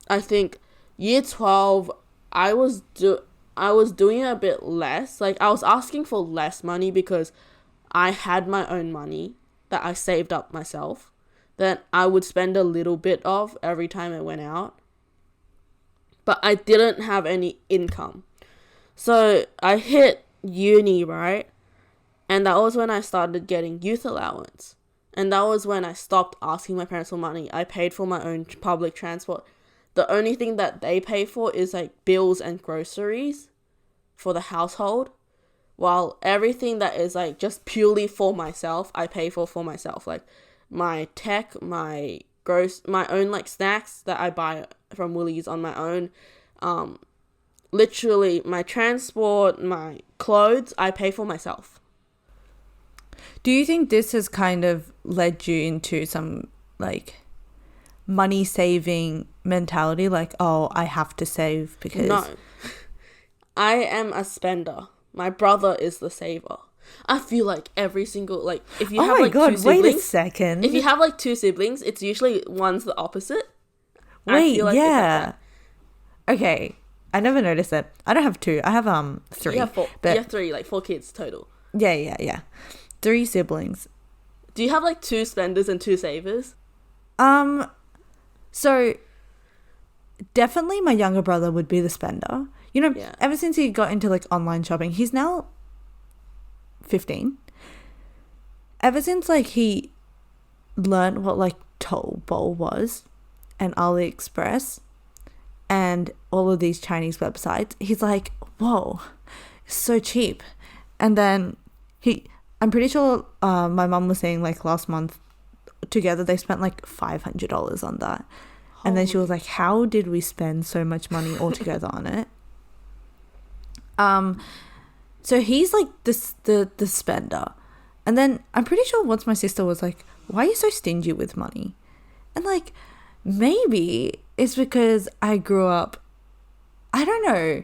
Speaker 2: I think year 12, I was doing it a bit less. Like, I was asking for less money because I had my own money that I saved up myself that I would spend a little bit of every time I went out. But I didn't have any income. So I hit uni, right? And that was when I started getting youth allowance. And that was when I stopped asking my parents for money. I paid for my own public transport. The only thing that they pay for is like bills and groceries for the household. While everything that is like just purely for myself, I pay for myself. Like my tech, my own like snacks that I buy from Woolies on my own. Literally my transport, my clothes, I pay for myself.
Speaker 1: Do you think this has kind of led you into some like money saving mentality? Like, oh, I have to save because...
Speaker 2: No. I am a spender. My brother is the saver. I feel like every single, like, if you have like two siblings...
Speaker 1: wait a second.
Speaker 2: If you have like two siblings, it's usually one's the opposite.
Speaker 1: Wait, yeah. Okay. I never noticed it. I don't have two. I have 3.
Speaker 2: You have 4. You have 3, like 4 kids total.
Speaker 1: Yeah. 3 siblings.
Speaker 2: Do you have like 2 spenders and 2 savers?
Speaker 1: So definitely my younger brother would be the spender. You know, ever since he got into like online shopping, he's now 15. Ever since like he learned what like Taobao was and AliExpress and all of these Chinese websites, he's like, whoa, it's so cheap. And then I'm pretty sure my mum was saying like last month together they spent like $500 on that. And then she was like, how did we spend so much money all together on it? So he's like the spender. And then I'm pretty sure once my sister was like, why are you so stingy with money? And like, maybe it's because I grew up, I don't know.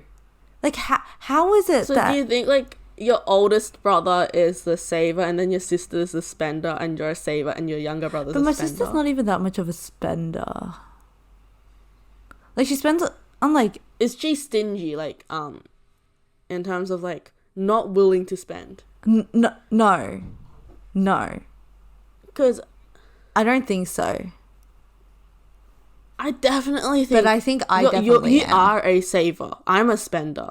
Speaker 1: Like, how is it that...
Speaker 2: So do you think like your oldest brother is the saver and then your sister is the spender and you're a saver and your younger brother's a spender?
Speaker 1: But my sister's not even that much of a spender. Like, she spends on like...
Speaker 2: Is she stingy, like, in terms of like not willing to spend?
Speaker 1: No.
Speaker 2: Because
Speaker 1: I don't think so.
Speaker 2: I definitely think...
Speaker 1: But I think I definitely am.
Speaker 2: You are a saver. I'm a spender.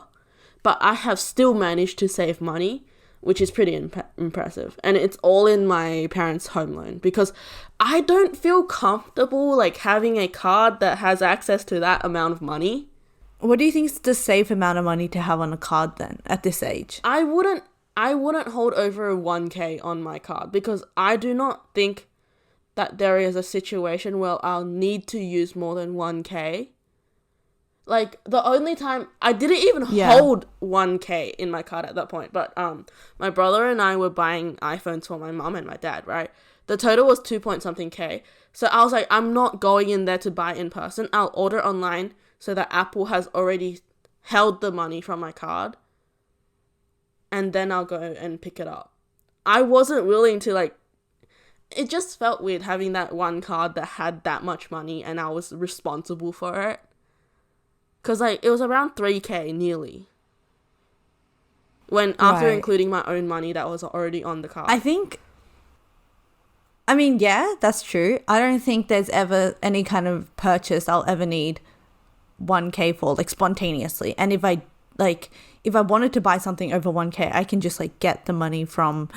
Speaker 2: But I have still managed to save money, which is pretty impressive. And it's all in my parents' home loan. Because I don't feel comfortable, like, having a card that has access to that amount of money.
Speaker 1: What do you think is the safe amount of money to have on a card then, at this age?
Speaker 2: I wouldn't hold over a 1K on my card. Because I do not think that there is a situation where I'll need to use more than 1K. Like, the only time... I didn't even hold 1K in my card at that point. But my brother and I were buying iPhones for my mum and my dad, right? The total was 2 point something K. So I was like, I'm not going in there to buy in person. I'll order online so that Apple has already held the money from my card. And then I'll go and pick it up. I wasn't willing to like, it just felt weird having that one card that had that much money and I was responsible for it. Because like, it was around 3K nearly. When after including my own money that was already on the card.
Speaker 1: I mean, yeah, that's true. I don't think there's ever any kind of purchase I'll ever need 1K for, like, spontaneously. And if I wanted to buy something over 1K, I can just, like, get the money from,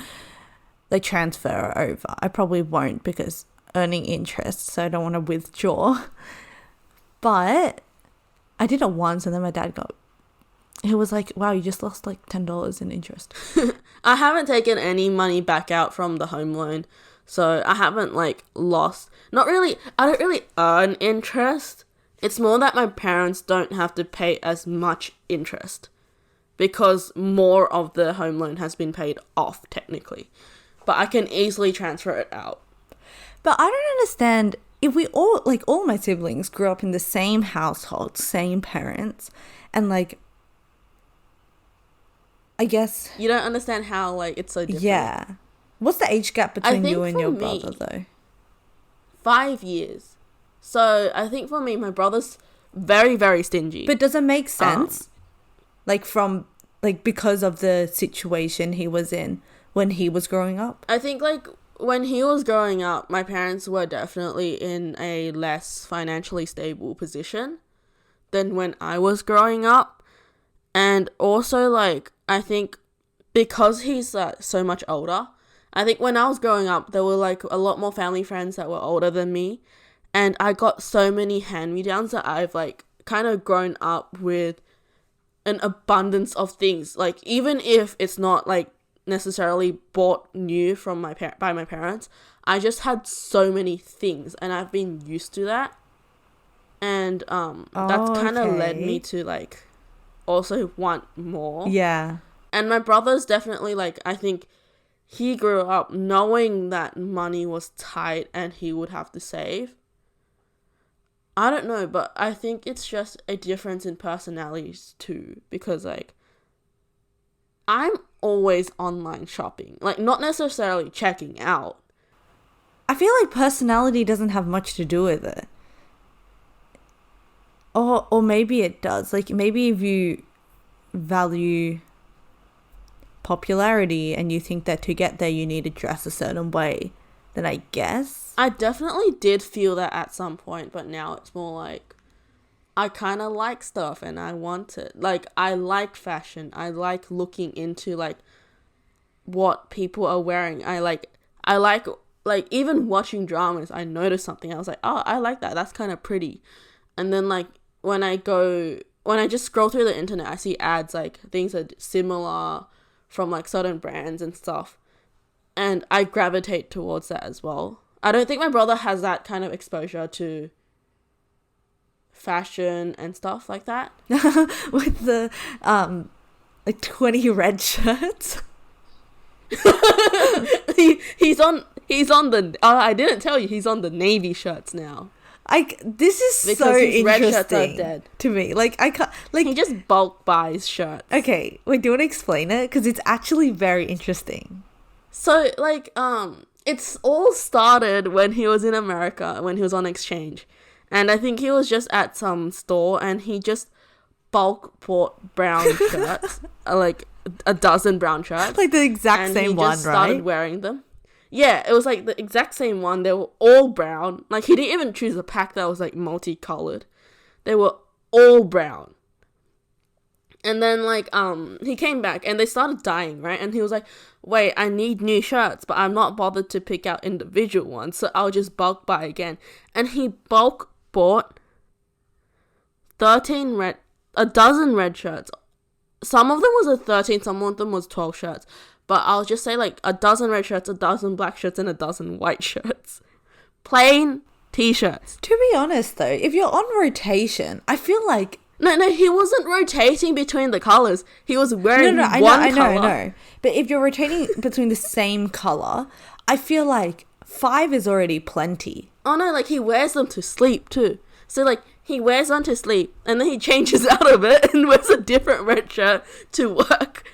Speaker 1: like, transfer over. I probably won't because earning interest, so I don't want to withdraw. But I did it once and then my dad he was like, wow, you just lost, like, $10 in interest.
Speaker 2: I haven't taken any money back out from the home loan. So I haven't like lost, I don't really earn interest. It's more that my parents don't have to pay as much interest because more of the home loan has been paid off technically. But I can easily transfer it out.
Speaker 1: But I don't understand if we all my siblings grew up in the same household, same parents, and like, I guess.
Speaker 2: You don't understand how like it's so different.
Speaker 1: Yeah. What's the age gap between you and your brother, though?
Speaker 2: 5 years. So, I think for me, my brother's very, very stingy.
Speaker 1: But does it make sense? Because of the situation he was in when he was growing up?
Speaker 2: I think, like, when he was growing up, my parents were definitely in a less financially stable position than when I was growing up. And also, like, I think because he's so much older, I think when I was growing up, there were like a lot more family friends that were older than me. And I got so many hand-me-downs that I've like kind of grown up with an abundance of things. Like even if it's not like necessarily bought new from by my parents, I just had so many things and I've been used to that. And that's kind of led me to like also want more.
Speaker 1: Yeah.
Speaker 2: And my brother's definitely like, I think he grew up knowing that money was tight and he would have to save. I don't know, but I think it's just a difference in personalities too. Because, like, I'm always online shopping. Like, not necessarily checking out.
Speaker 1: I feel like personality doesn't have much to do with it. Or maybe it does. Like, maybe if you value popularity and you think that to get there you need to dress a certain way, then I guess.
Speaker 2: I definitely did feel that at some point, but now it's more like I kind of like stuff and I want it. Like, I like fashion. I like looking into like what people are wearing. I like even watching dramas, I noticed something. I was like, oh, I like that. That's kind of pretty. And then like when I just scroll through the internet, I see ads like things are similar from like certain brands and stuff, and I gravitate towards that as well. I don't think my brother has that kind of exposure to fashion and stuff like that.
Speaker 1: With the like 20 red shirts.
Speaker 2: he's on the I didn't tell you, he's on the navy shirts now.
Speaker 1: This is because so interesting red shirts are dead to me. Like, I can't, like,
Speaker 2: he just bulk buys shirts.
Speaker 1: Okay, wait, do you want to explain it? Because it's actually very interesting.
Speaker 2: So, like, it's all started when he was in America, when he was on exchange. And I think he was just at some store and he just bulk bought brown shirts, like a dozen brown shirts.
Speaker 1: Like the exact same one, right? And he just started
Speaker 2: wearing them. Yeah, it was like the exact same one. They were all brown. Like, he didn't even choose a pack that was like multicolored. They were all brown. And then like he came back and they started dying, right? And he was like, wait, I need new shirts, but I'm not bothered to pick out individual ones, so I'll just bulk buy again. And he bulk bought a dozen red shirts. Some of them was 13, some of them was 12 shirts. But I'll just say like a dozen red shirts, a dozen black shirts, and a dozen white shirts. Plain t-shirts.
Speaker 1: To be honest though, if you're on rotation, I feel like...
Speaker 2: No, he wasn't rotating between the colours. He was wearing
Speaker 1: I know. But if you're rotating between the same colour, I feel like 5 is already plenty.
Speaker 2: Oh no, like he wears them to sleep too. So like he wears one to sleep and then he changes out of it and wears a different red shirt to work.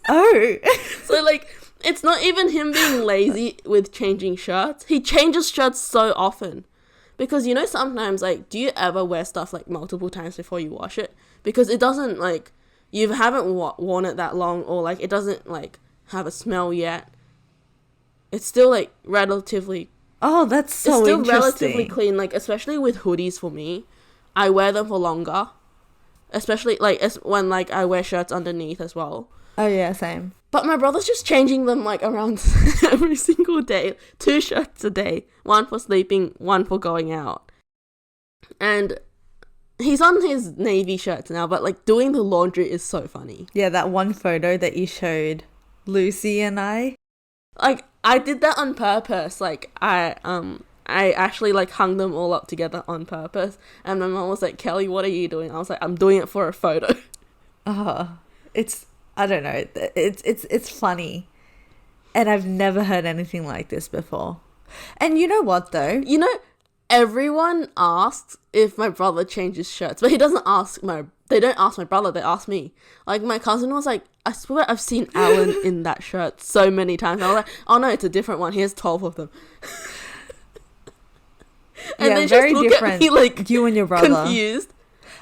Speaker 1: Oh.
Speaker 2: So like it's not even him being lazy with changing shirts. He changes shirts so often. Because you know sometimes like do you ever wear stuff like multiple times before you wash it? Because it doesn't like you haven't worn it that long, or like it doesn't like have a smell yet. It's still like relatively
Speaker 1: that's so
Speaker 2: it's still
Speaker 1: interesting.
Speaker 2: relatively clean, like especially with hoodies for me. I wear them for longer. Especially like when like I wear shirts underneath as well.
Speaker 1: Oh yeah, same.
Speaker 2: But my brother's just changing them like around every single day. 2 shirts a day. 1 for sleeping, 1 for going out. And he's on his navy shirts now, but like doing the laundry is so funny.
Speaker 1: Yeah, that one photo that you showed Lucy and I.
Speaker 2: Like I did that on purpose. Like I actually like hung them all up together on purpose. And my mom was like, "Kelly, what are you doing?" I was like, "I'm doing it for a photo."
Speaker 1: It's I don't know. It's funny. And I've never heard anything like this before. And you know what though?
Speaker 2: You know, everyone asks if my brother changes shirts, but they don't ask my brother, they ask me. Like my cousin was like, "I swear I've seen Alan in that shirt so many times." I was like, "Oh no, it's a different one. He has 12 of them." And
Speaker 1: yeah,
Speaker 2: they
Speaker 1: very
Speaker 2: just look
Speaker 1: different.
Speaker 2: at me like
Speaker 1: you and your brother.
Speaker 2: confused.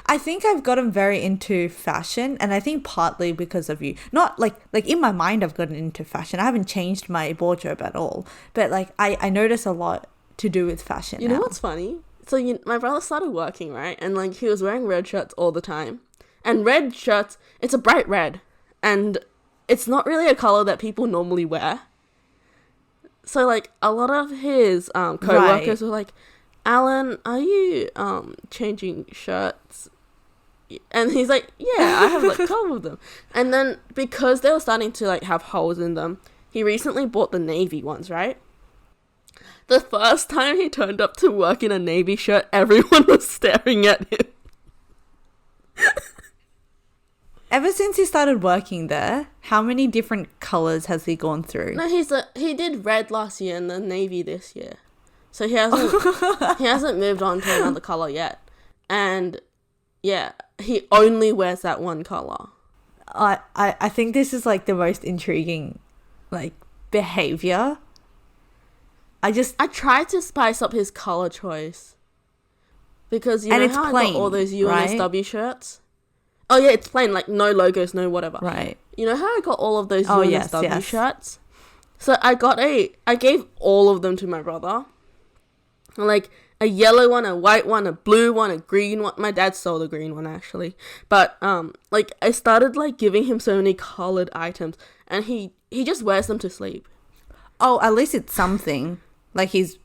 Speaker 1: I think I've gotten very into fashion, and I think partly because of you. Not like in my mind I've gotten into fashion. I haven't changed my wardrobe at all. But like I notice a lot to do with fashion.
Speaker 2: You know what's funny? So my brother started working, right? And like he was wearing red shirts all the time. And red shirts, it's a bright red. And it's not really a color that people normally wear. So like a lot of his co-workers were like, "Alan, are you changing shirts?" And he's like, "Yeah, I have like 12 of them." And then because they were starting to like have holes in them, he recently bought the navy ones, right? The first time he turned up to work in a navy shirt, everyone was staring at him.
Speaker 1: Ever since he started working there, how many different colors has he gone through?
Speaker 2: No, he did red last year and then navy this year. So he hasn't moved on to another color yet. And yeah, he only wears that one color.
Speaker 1: I think this is like the most intriguing like behavior. I
Speaker 2: tried to spice up his color choice. Because you
Speaker 1: and
Speaker 2: know
Speaker 1: it's
Speaker 2: how
Speaker 1: plain,
Speaker 2: I got all those UNSW
Speaker 1: right?
Speaker 2: shirts? Oh yeah, it's plain, like no logos, no whatever.
Speaker 1: Right.
Speaker 2: You know how I got all of those
Speaker 1: Oh,
Speaker 2: UNSW
Speaker 1: yes.
Speaker 2: shirts? So I gave all of them to my brother. Like a yellow one, a white one, a blue one, a green one. My dad stole the green one actually. But like I started like giving him so many colored items, and he just wears them to sleep.
Speaker 1: Oh, at least it's something. Like
Speaker 2: it's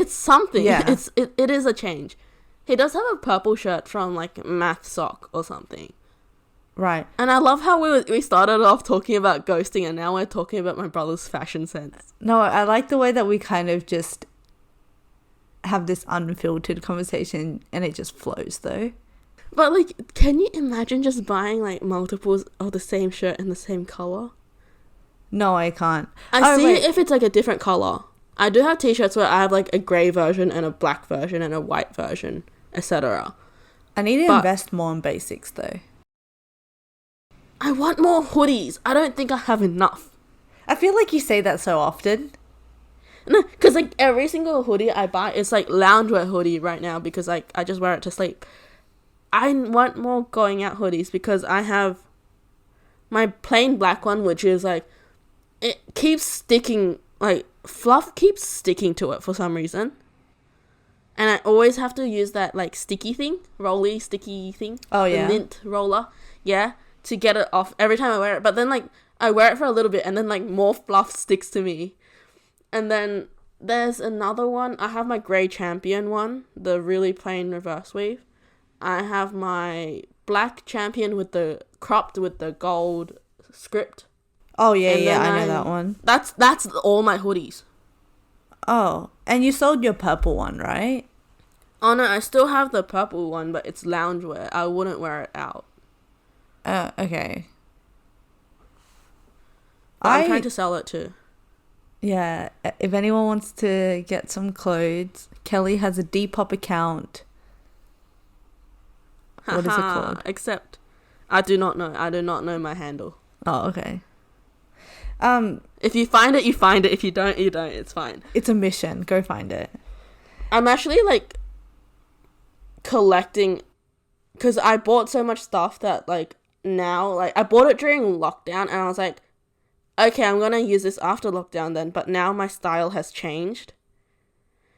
Speaker 2: something.
Speaker 1: Yeah.
Speaker 2: It is a change. He does have a purple shirt from like Math Sock or something.
Speaker 1: Right.
Speaker 2: And I love how we started off talking about ghosting and now we're talking about my brother's fashion sense.
Speaker 1: No, I like the way that we kind of just have this unfiltered conversation and it just flows though.
Speaker 2: But like, can you imagine just buying like multiples of the same shirt in the same color?
Speaker 1: No, I can't.
Speaker 2: I see if it's like a different color. I do have t-shirts where I have like a grey version and a black version and a white version, etc.
Speaker 1: I need to invest more in basics though.
Speaker 2: I want more hoodies. I don't think I have enough.
Speaker 1: I feel like you say that so often.
Speaker 2: No, because like every single hoodie I buy is like loungewear hoodie right now because like I just wear it to sleep. I want more going out hoodies because I have my plain black one, which is like, it keeps sticking, like fluff keeps sticking to it for some reason. And I always have to use that like sticky thing, rolly sticky thing.
Speaker 1: Oh yeah.
Speaker 2: The lint roller. Yeah. To get it off every time I wear it. But then like I wear it for a little bit and then like more fluff sticks to me. And then there's another one. I have my grey champion one, the really plain reverse weave. I have my black champion with the cropped with the gold script.
Speaker 1: Oh yeah, I know that one.
Speaker 2: That's all my hoodies.
Speaker 1: Oh, and you sold your purple one, right?
Speaker 2: Oh no, I still have the purple one, but it's loungewear. I wouldn't wear it out.
Speaker 1: Okay.
Speaker 2: But I'm trying to sell it too.
Speaker 1: Yeah, if anyone wants to get some clothes, Kelly has a Depop account. What is it
Speaker 2: Haha,
Speaker 1: called?
Speaker 2: except I do not know. I do not know my handle.
Speaker 1: Oh, okay.
Speaker 2: If you find it, you find it. If you don't, you don't. It's fine.
Speaker 1: It's a mission. Go find it.
Speaker 2: I'm actually like collecting because I bought so much stuff that like now, like I bought it during lockdown and I was like, okay, I'm gonna use this after lockdown then, but now my style has changed.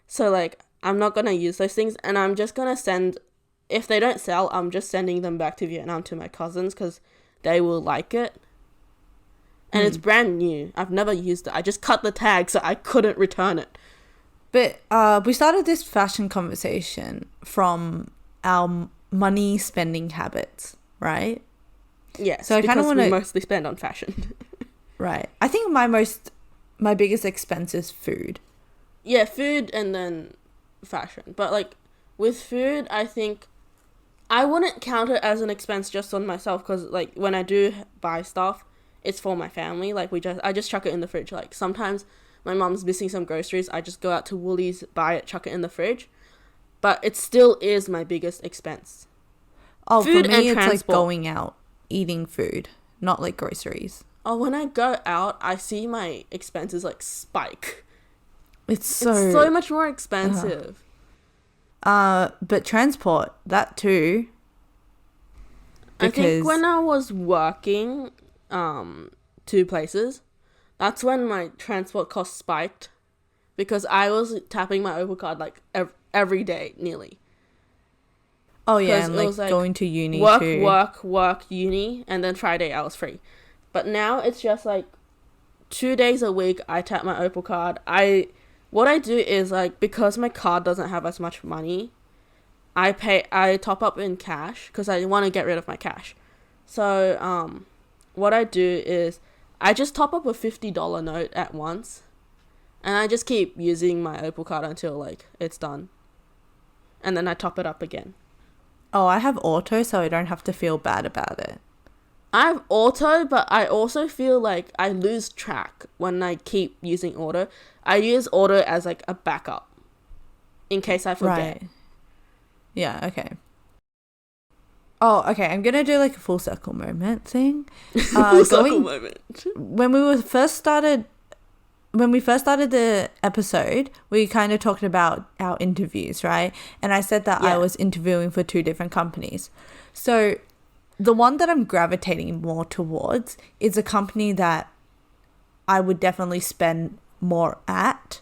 Speaker 2: So like I'm not gonna use those things and I'm just gonna send, if they don't sell, I'm just sending them back to Vietnam to my cousins because they will like it. And it's brand new. I've never used it. I just cut the tag so I couldn't return it.
Speaker 1: But we started this fashion conversation from our money spending habits, right?
Speaker 2: Yes,
Speaker 1: So I kind of want
Speaker 2: we
Speaker 1: to
Speaker 2: mostly spend on fashion.
Speaker 1: right. I think my biggest expense is food.
Speaker 2: Yeah, food and then fashion. But like with food, I think I wouldn't count it as an expense just on myself because like when I do buy stuff, it's for my family. Like I just chuck it in the fridge. Like sometimes my mom's missing some groceries, I just go out to Woolies, buy it, chuck it in the fridge. But it still is my biggest expense.
Speaker 1: Oh,
Speaker 2: Food
Speaker 1: for me,
Speaker 2: and
Speaker 1: it's like
Speaker 2: transport.
Speaker 1: going out, eating food, not like groceries.
Speaker 2: Oh, when I go out, I see my expenses like spike.
Speaker 1: It's
Speaker 2: It's so much more expensive.
Speaker 1: But transport, that too.
Speaker 2: I think when I was working, 2 places, that's when my transport cost spiked because I was tapping my Opal card like every day nearly.
Speaker 1: Oh yeah,
Speaker 2: 'Cause
Speaker 1: and
Speaker 2: it
Speaker 1: like
Speaker 2: was, like,
Speaker 1: going to uni
Speaker 2: Work,
Speaker 1: too.
Speaker 2: work, uni, and then Friday I was free. But now it's just like 2 days a week I tap my Opal card. What I do is like because my card doesn't have as much money, I top up in cash because I want to get rid of my cash. So what I do is I just top up a $50 note at once, and I just keep using my Opal card until like it's done, and then I top it up again.
Speaker 1: Oh, I have auto, so I don't have to feel bad about it.
Speaker 2: I have auto, but I also feel like I lose track when I keep using auto. I use auto as like a backup in case I forget.
Speaker 1: Right. Yeah, okay. Oh, okay. I'm gonna do like a full circle moment thing.
Speaker 2: Full circle moment.
Speaker 1: When we first started the episode, we kind of talked about our interviews, right? And I said that I was interviewing for 2 different companies. So the one that I'm gravitating more towards is a company that I would definitely spend more at.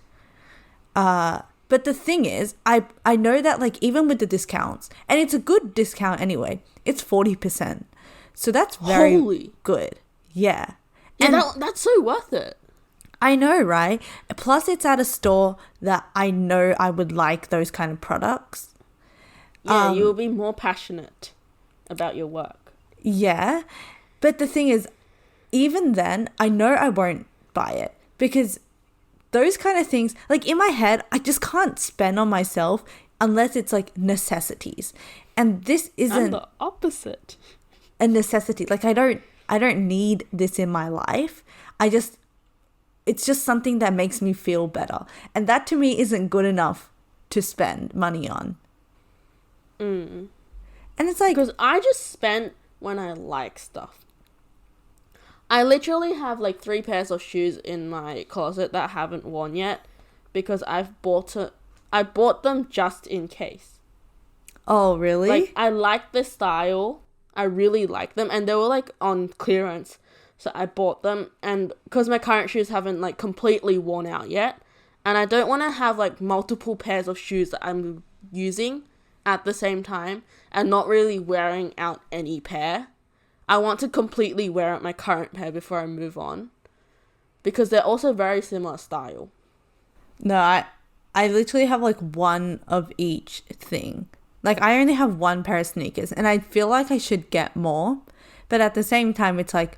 Speaker 1: But the thing is, I know that like even with the discounts, and it's a good discount anyway, it's 40%. So that's very good. Yeah.
Speaker 2: Yeah,
Speaker 1: And
Speaker 2: that's so worth it.
Speaker 1: I know, right? Plus it's at a store that I know I would like those kind of products.
Speaker 2: Yeah, you will be more passionate about your work.
Speaker 1: Yeah. But the thing is, even then, I know I won't buy it because those kind of things, like in my head, I just can't spend on myself unless it's like necessities. And this
Speaker 2: I'm
Speaker 1: isn't
Speaker 2: the opposite.
Speaker 1: a necessity. Like I don't need this in my life. It's just something that makes me feel better. And that to me isn't good enough to spend money on. And it's like,
Speaker 2: Because I just spend when I like stuff. I literally have like 3 pairs of shoes in my closet that I haven't worn yet because I bought them just in case.
Speaker 1: oh, really?
Speaker 2: Like I like the style. I really like them and they were like on clearance. So I bought them and because my current shoes haven't like completely worn out yet and I don't want to have like multiple pairs of shoes that I'm using at the same time and not really wearing out any pair. I want to completely wear out my current pair before I move on because they're also very similar style.
Speaker 1: No, I literally have like one of each thing. Like I only have 1 pair of sneakers and I feel like I should get more. But at the same time, it's like,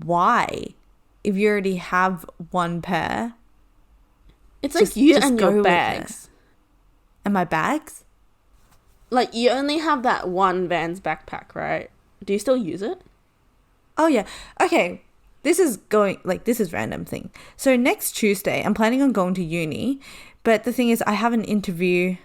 Speaker 1: why? If you already have 1 pair.
Speaker 2: It's like you and your bags.
Speaker 1: And my bags?
Speaker 2: Like you only have that one Vans backpack, right? Do you still use it?
Speaker 1: Oh, yeah. Okay. this is random thing. So next Tuesday, I'm planning on going to uni, but the thing is, I have an interview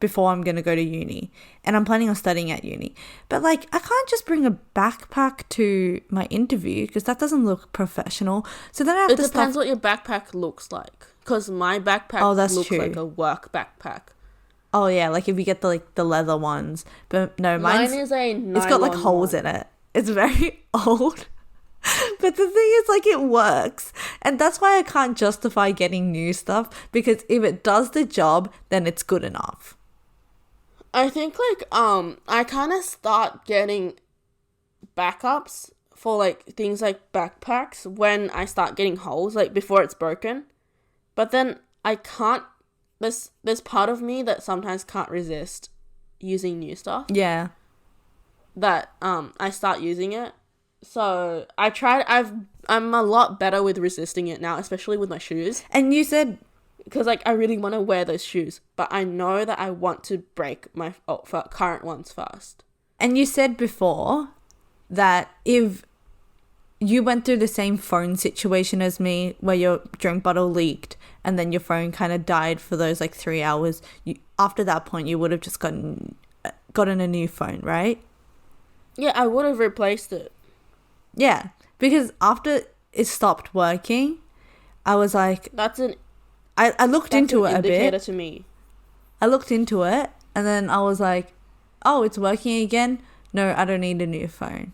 Speaker 1: before I'm going to go to uni, and I'm planning on studying at uni. But like, I can't just bring a backpack to my interview because that doesn't look professional. So then I have
Speaker 2: to... It depends what your backpack looks like, because my backpack looks
Speaker 1: true.
Speaker 2: like a work backpack.
Speaker 1: Oh yeah, like if you get the leather ones. But no, mine
Speaker 2: is a nylon
Speaker 1: it's got like holes in it. It's very old. But the thing is, like, it works. And that's why I can't justify getting new stuff, because if it does the job, then it's good enough.
Speaker 2: I think, like, I kind of start getting backups for, like, things like backpacks when I start getting holes, like, before it's broken. But then I can't, there's part of me that sometimes can't resist using new stuff.
Speaker 1: Yeah.
Speaker 2: That, I start using it. So, I'm a lot better with resisting it now, especially with my shoes.
Speaker 1: And you said...
Speaker 2: Because, like, I really want to wear those shoes, but I know that I want to break my current ones first.
Speaker 1: And you said before that if you went through the same phone situation as me, where your drink bottle leaked and then your phone kind of died for those, like, 3 hours, after that point, you would have just gotten a new phone, right?
Speaker 2: Yeah, I would have replaced it.
Speaker 1: Yeah, because after it stopped working, I was like... I looked into it a bit.
Speaker 2: To me.
Speaker 1: I looked into it, and then I was like, oh, it's working again? No, I don't need a new phone.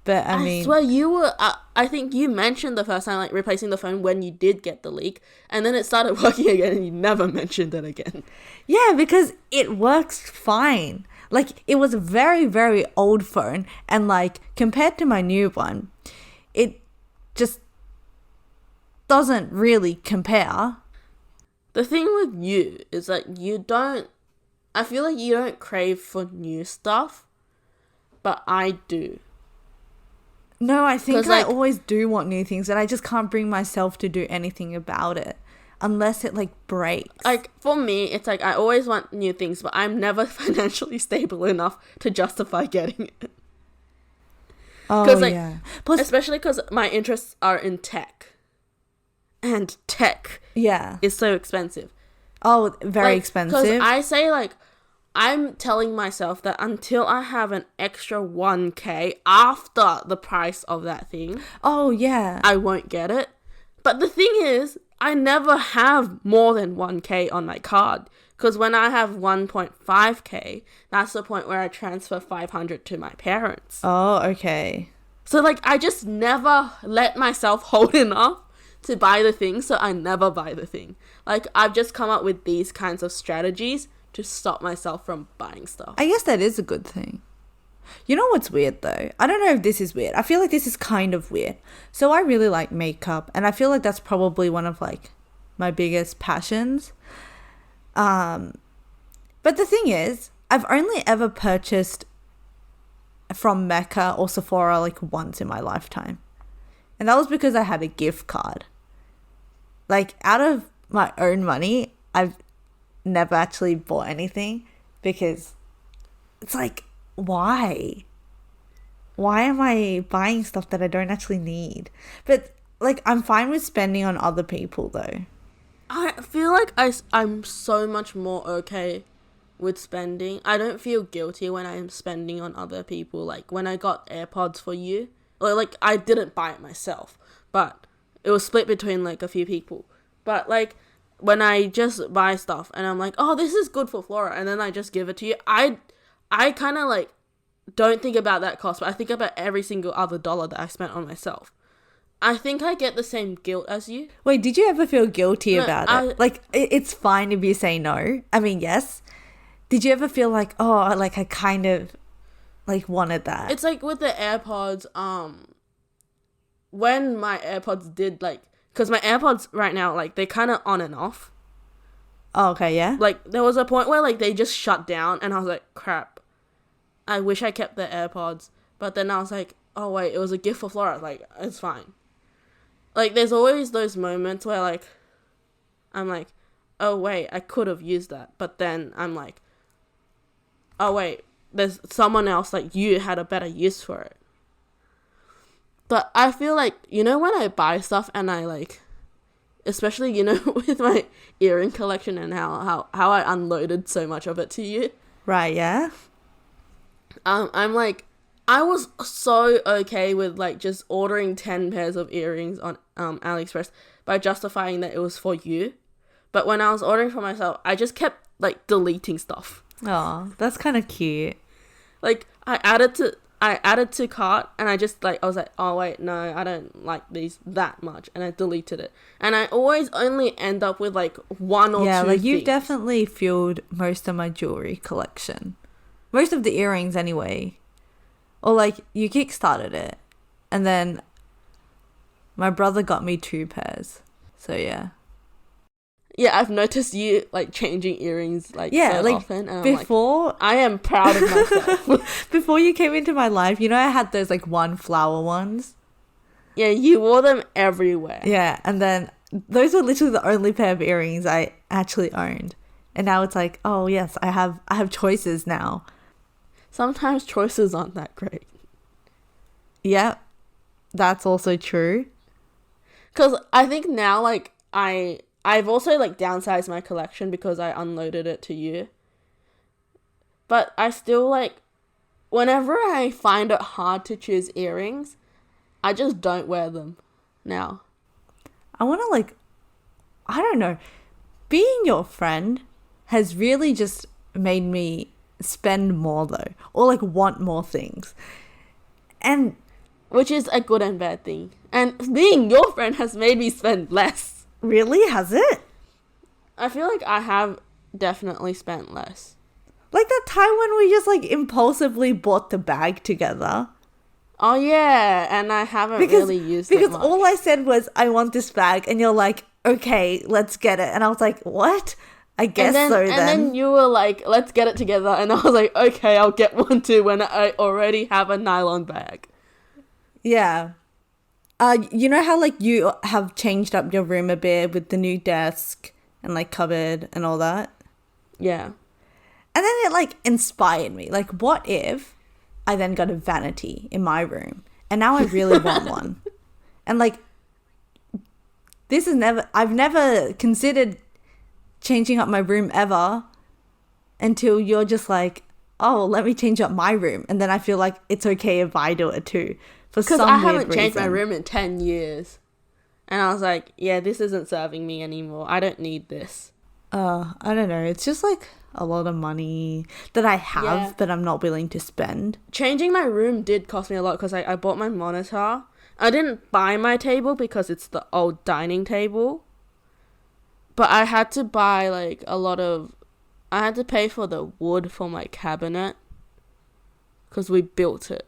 Speaker 1: But I mean...
Speaker 2: swear you were... I think you mentioned the first time, like, replacing the phone when you did get the leak, and then it started working again, and you never mentioned it again.
Speaker 1: Yeah, because it works fine. Like, it was a very, very old phone, and, like, compared to my new one, it just doesn't really compare.
Speaker 2: The thing with you is that I feel like you don't crave for new stuff, but I do.
Speaker 1: No, I think I always do want new things, and I just can't bring myself to do anything about it unless it, like, breaks.
Speaker 2: Like, for me, it's like I always want new things, but I'm never financially stable enough to justify getting it.
Speaker 1: Oh, like, yeah.
Speaker 2: Plus, especially because my interests are in tech. And tech is so expensive.
Speaker 1: Oh, very expensive.
Speaker 2: Because I say, like, I'm telling myself that until I have an extra 1K after the price of that thing,
Speaker 1: oh yeah,
Speaker 2: I won't get it. But the thing is, I never have more than 1K on my card. Because when I have 1.5K, that's the point where I transfer 500 to my parents.
Speaker 1: Oh, okay.
Speaker 2: So, like, I just never let myself hold enough to buy the thing, so I never buy the thing. Like, I've just come up with these kinds of strategies to stop myself from buying stuff.
Speaker 1: I guess that is a good thing. You know what's weird, though? I don't know if this is weird. I feel like this is kind of weird. So I really like makeup, and I feel like that's probably one of, like, my biggest passions. But the thing is, I've only ever purchased from Mecca or Sephora, like, once in my lifetime. And that was because I had a gift card. Like, out of my own money, I've never actually bought anything, because it's like, why? Why am I buying stuff that I don't actually need? But, like, I'm fine with spending on other people, though.
Speaker 2: I feel like I'm so much more okay with spending. I don't feel guilty when I am spending on other people. Like, when I got AirPods for you, or, like, I didn't buy it myself, but it was split between, like, a few people. But, like, when I just buy stuff and I'm like, oh, this is good for Flora, and then I just give it to you, I kind of, like, don't think about that cost, but I think about every single other dollar that I spent on myself. I think I get the same guilt as you.
Speaker 1: Wait, did you ever feel guilty about it? Like, it's fine if you say no. I mean, yes. Did you ever feel like, oh, like, I kind of, like, wanted that?
Speaker 2: It's like with the AirPods, when my AirPods did, like, because my AirPods right now, like, they're kind of on and off.
Speaker 1: Oh, okay, yeah.
Speaker 2: Like, there was a point where, like, they just shut down, and I was like, crap. I wish I kept the AirPods. But then I was like, oh, wait, it was a gift for Flora. Like, it's fine. Like, there's always those moments where, like, I'm like, oh, wait, I could have used that. But then I'm like, oh, wait, there's someone else, like, you had a better use for it. But I feel like, you know, when I buy stuff and I like, especially, you know, with my earring collection and how I unloaded so much of it to you.
Speaker 1: Right, yeah?
Speaker 2: I'm like, I was so okay with like just ordering 10 pairs of earrings on AliExpress by justifying that it was for you. But when I was ordering for myself, I just kept like deleting stuff.
Speaker 1: Oh, that's kind of cute.
Speaker 2: Like I added to cart, and I was like, oh wait, no, I don't like these that much, and I deleted it. And I always only end up with like one or two.
Speaker 1: Yeah, like you've
Speaker 2: things.
Speaker 1: definitely filled most of my jewelry collection. Most of the earrings anyway. Or like you kickstarted it, and then my brother got me 2 pairs. So yeah.
Speaker 2: Yeah, I've noticed you like changing earrings like
Speaker 1: yeah,
Speaker 2: so
Speaker 1: like
Speaker 2: often, and
Speaker 1: before
Speaker 2: I'm like, I am proud of myself.
Speaker 1: before you came into my life, you know, I had those like one flower ones.
Speaker 2: Yeah, you wore them everywhere.
Speaker 1: Yeah, and then those were literally the only pair of earrings I actually owned, and now it's like, oh yes, I have choices now.
Speaker 2: Sometimes choices aren't that great.
Speaker 1: Yeah, that's also true.
Speaker 2: Because I think now, like, I've also, like, downsized my collection because I unloaded it to you. But I still, like, whenever I find it hard to choose earrings, I just don't wear them now.
Speaker 1: I want to, like, I don't know. Being your friend has really just made me spend more, though. Or, like, want more things. And
Speaker 2: which is a good and bad thing. And being your friend has made me spend less.
Speaker 1: Really? Has it?
Speaker 2: I feel like I have definitely spent less.
Speaker 1: Like that time when we just like impulsively bought the bag together.
Speaker 2: Oh yeah, and I haven't really used it much.
Speaker 1: Because all I said was, I want this bag, and you're like, okay, let's get it. And I was like, what? I guess so then.
Speaker 2: And then you were like, let's get it together. And I was like, okay, I'll get one too when I already have a nylon bag.
Speaker 1: Yeah. You know how like you have changed up your room a bit with the new desk and like cupboard and all that?
Speaker 2: Yeah.
Speaker 1: And then it like inspired me. Like, what if I then got a vanity in my room and now I really want one? And like, I've never considered changing up my room ever until you're just like, oh, let me change up my room. And then I feel like it's okay if I do it too.
Speaker 2: Because I haven't changed my room in 10 years. And I was like, yeah, this isn't serving me anymore. I don't need this.
Speaker 1: I don't know. It's just like a lot of money that I have but I'm not willing to spend.
Speaker 2: Changing my room did cost me a lot because I bought my monitor. I didn't buy my table because it's the old dining table. But I had to buy like I had to pay for the wood for my cabinet because we built it.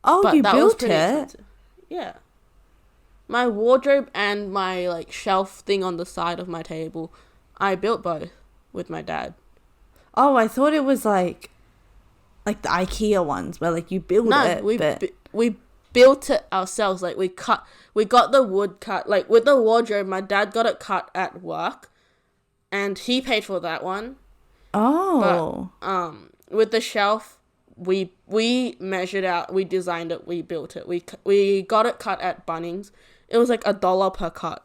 Speaker 1: Oh,
Speaker 2: but
Speaker 1: you
Speaker 2: that
Speaker 1: built
Speaker 2: was pretty
Speaker 1: it?
Speaker 2: expensive. Yeah. My wardrobe and my like shelf thing on the side of my table, I built both with my dad.
Speaker 1: Oh, I thought it was like the IKEA ones where like you build it.
Speaker 2: We built it ourselves. Like we got the wood cut. Like with the wardrobe, my dad got it cut at work, and he paid for that one.
Speaker 1: Oh.
Speaker 2: But with the shelf, we measured out, we designed it, we built it. We got it cut at Bunnings. It was like $1 per cut.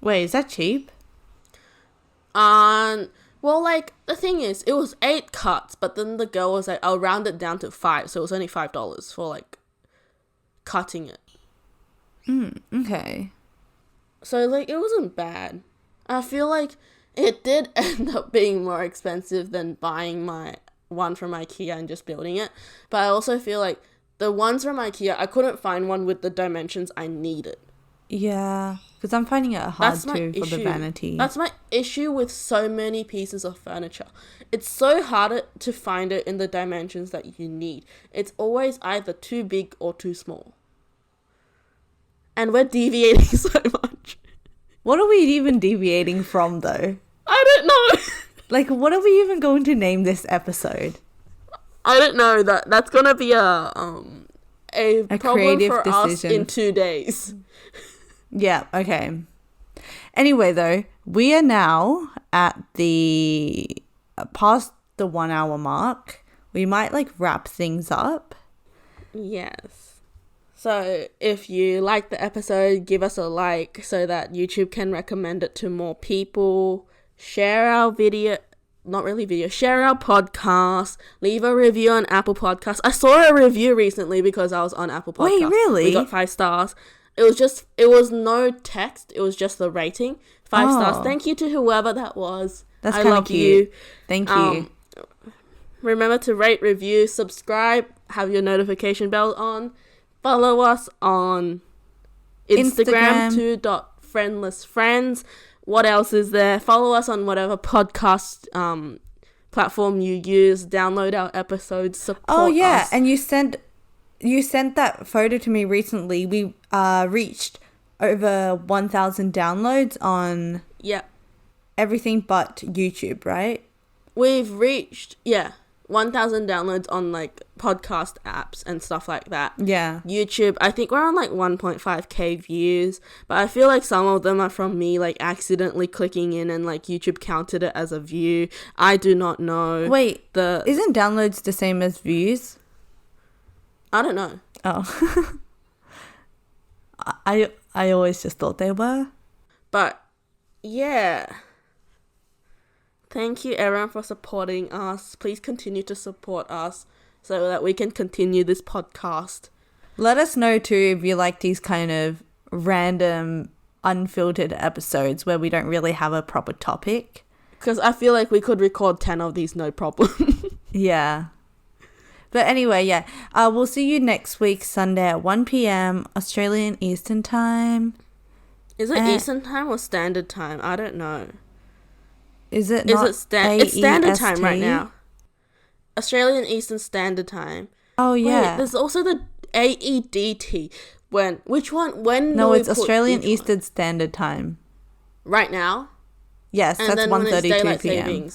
Speaker 1: Wait, is that cheap?
Speaker 2: Well, like, the thing is, it was 8 cuts, but then the girl was like, I'll round it down to 5, so it was only $5 for, like, cutting it.
Speaker 1: Okay.
Speaker 2: So, like, it wasn't bad. I feel like it did end up being more expensive than buying my one from IKEA and just building it. But I also feel like the ones from IKEA, I couldn't find one with the dimensions I needed.
Speaker 1: Yeah, because I'm finding it hard too for the vanity.
Speaker 2: That's my issue with so many pieces of furniture. It's so hard to find it in the dimensions that you need. It's always either too big or too small. And we're deviating so much.
Speaker 1: What are we even deviating from though?
Speaker 2: I don't know.
Speaker 1: Like, what are we even going to name this episode?
Speaker 2: I don't know. That's gonna be a problem for us in 2 days.
Speaker 1: Yeah, okay. Anyway, though, we are now at the past the 1 hour mark. We might like wrap things up.
Speaker 2: Yes. So if you like the episode, give us a like so that YouTube can recommend it to more people. Share our share our podcast. Leave a review on Apple Podcasts. I saw a review recently because I was on Apple Podcasts.
Speaker 1: Wait, really?
Speaker 2: We got 5 stars. It was no text. It was just the rating. 5 stars. Thank you to whoever that was.
Speaker 1: That's
Speaker 2: I
Speaker 1: kind of
Speaker 2: love
Speaker 1: cute.
Speaker 2: you.
Speaker 1: Thank you.
Speaker 2: Remember to rate, review, subscribe, have your notification bell on. Follow us on Instagram. 2.friendlessfriends. What else is there? Follow us on whatever podcast platform you use. Download our episodes. Support us.
Speaker 1: And you sent that photo to me recently. We reached over 1,000 downloads on everything but YouTube, right?
Speaker 2: We've reached 1,000 downloads on like podcast apps and stuff like that.
Speaker 1: Yeah.
Speaker 2: YouTube, I think we're on like 1.5k views, but I feel like some of them are from me like accidentally clicking in and like YouTube counted it as a view. I do not know.
Speaker 1: Wait, isn't downloads the same as views?
Speaker 2: I don't know.
Speaker 1: Oh. I always just thought they were.
Speaker 2: But yeah. Thank you everyone for supporting us. Please continue to support us so that we can continue this podcast.
Speaker 1: Let us know too if you like these kind of random, unfiltered episodes where we don't really have a proper topic.
Speaker 2: Because I feel like we could record 10 of these no problem.
Speaker 1: Yeah. But anyway, we'll see you next week, Sunday at 1 p.m. Australian Eastern Time.
Speaker 2: Is it Eastern Time or Standard Time? I don't know.
Speaker 1: Is it not
Speaker 2: it's Standard Time right now. Australian Eastern Standard Time.
Speaker 1: Oh, yeah.
Speaker 2: Wait, there's also the AEDT. Which one?
Speaker 1: No, it's Australian Eastern Standard Time.
Speaker 2: Right now?
Speaker 1: Yes,
Speaker 2: and
Speaker 1: that's 1:32 p.m.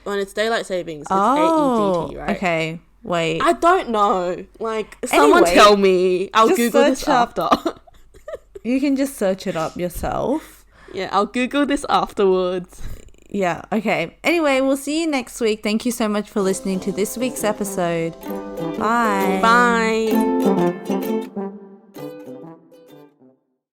Speaker 2: When it's daylight savings, it's AEDT, right?
Speaker 1: Okay. Wait.
Speaker 2: I don't know. Like, someone tell me. I'll Google this after.
Speaker 1: You can just search it up yourself.
Speaker 2: Yeah, I'll Google this afterwards.
Speaker 1: Yeah, okay. Anyway, we'll see you next week. Thank you so much for listening to this week's episode. Bye.
Speaker 2: Bye.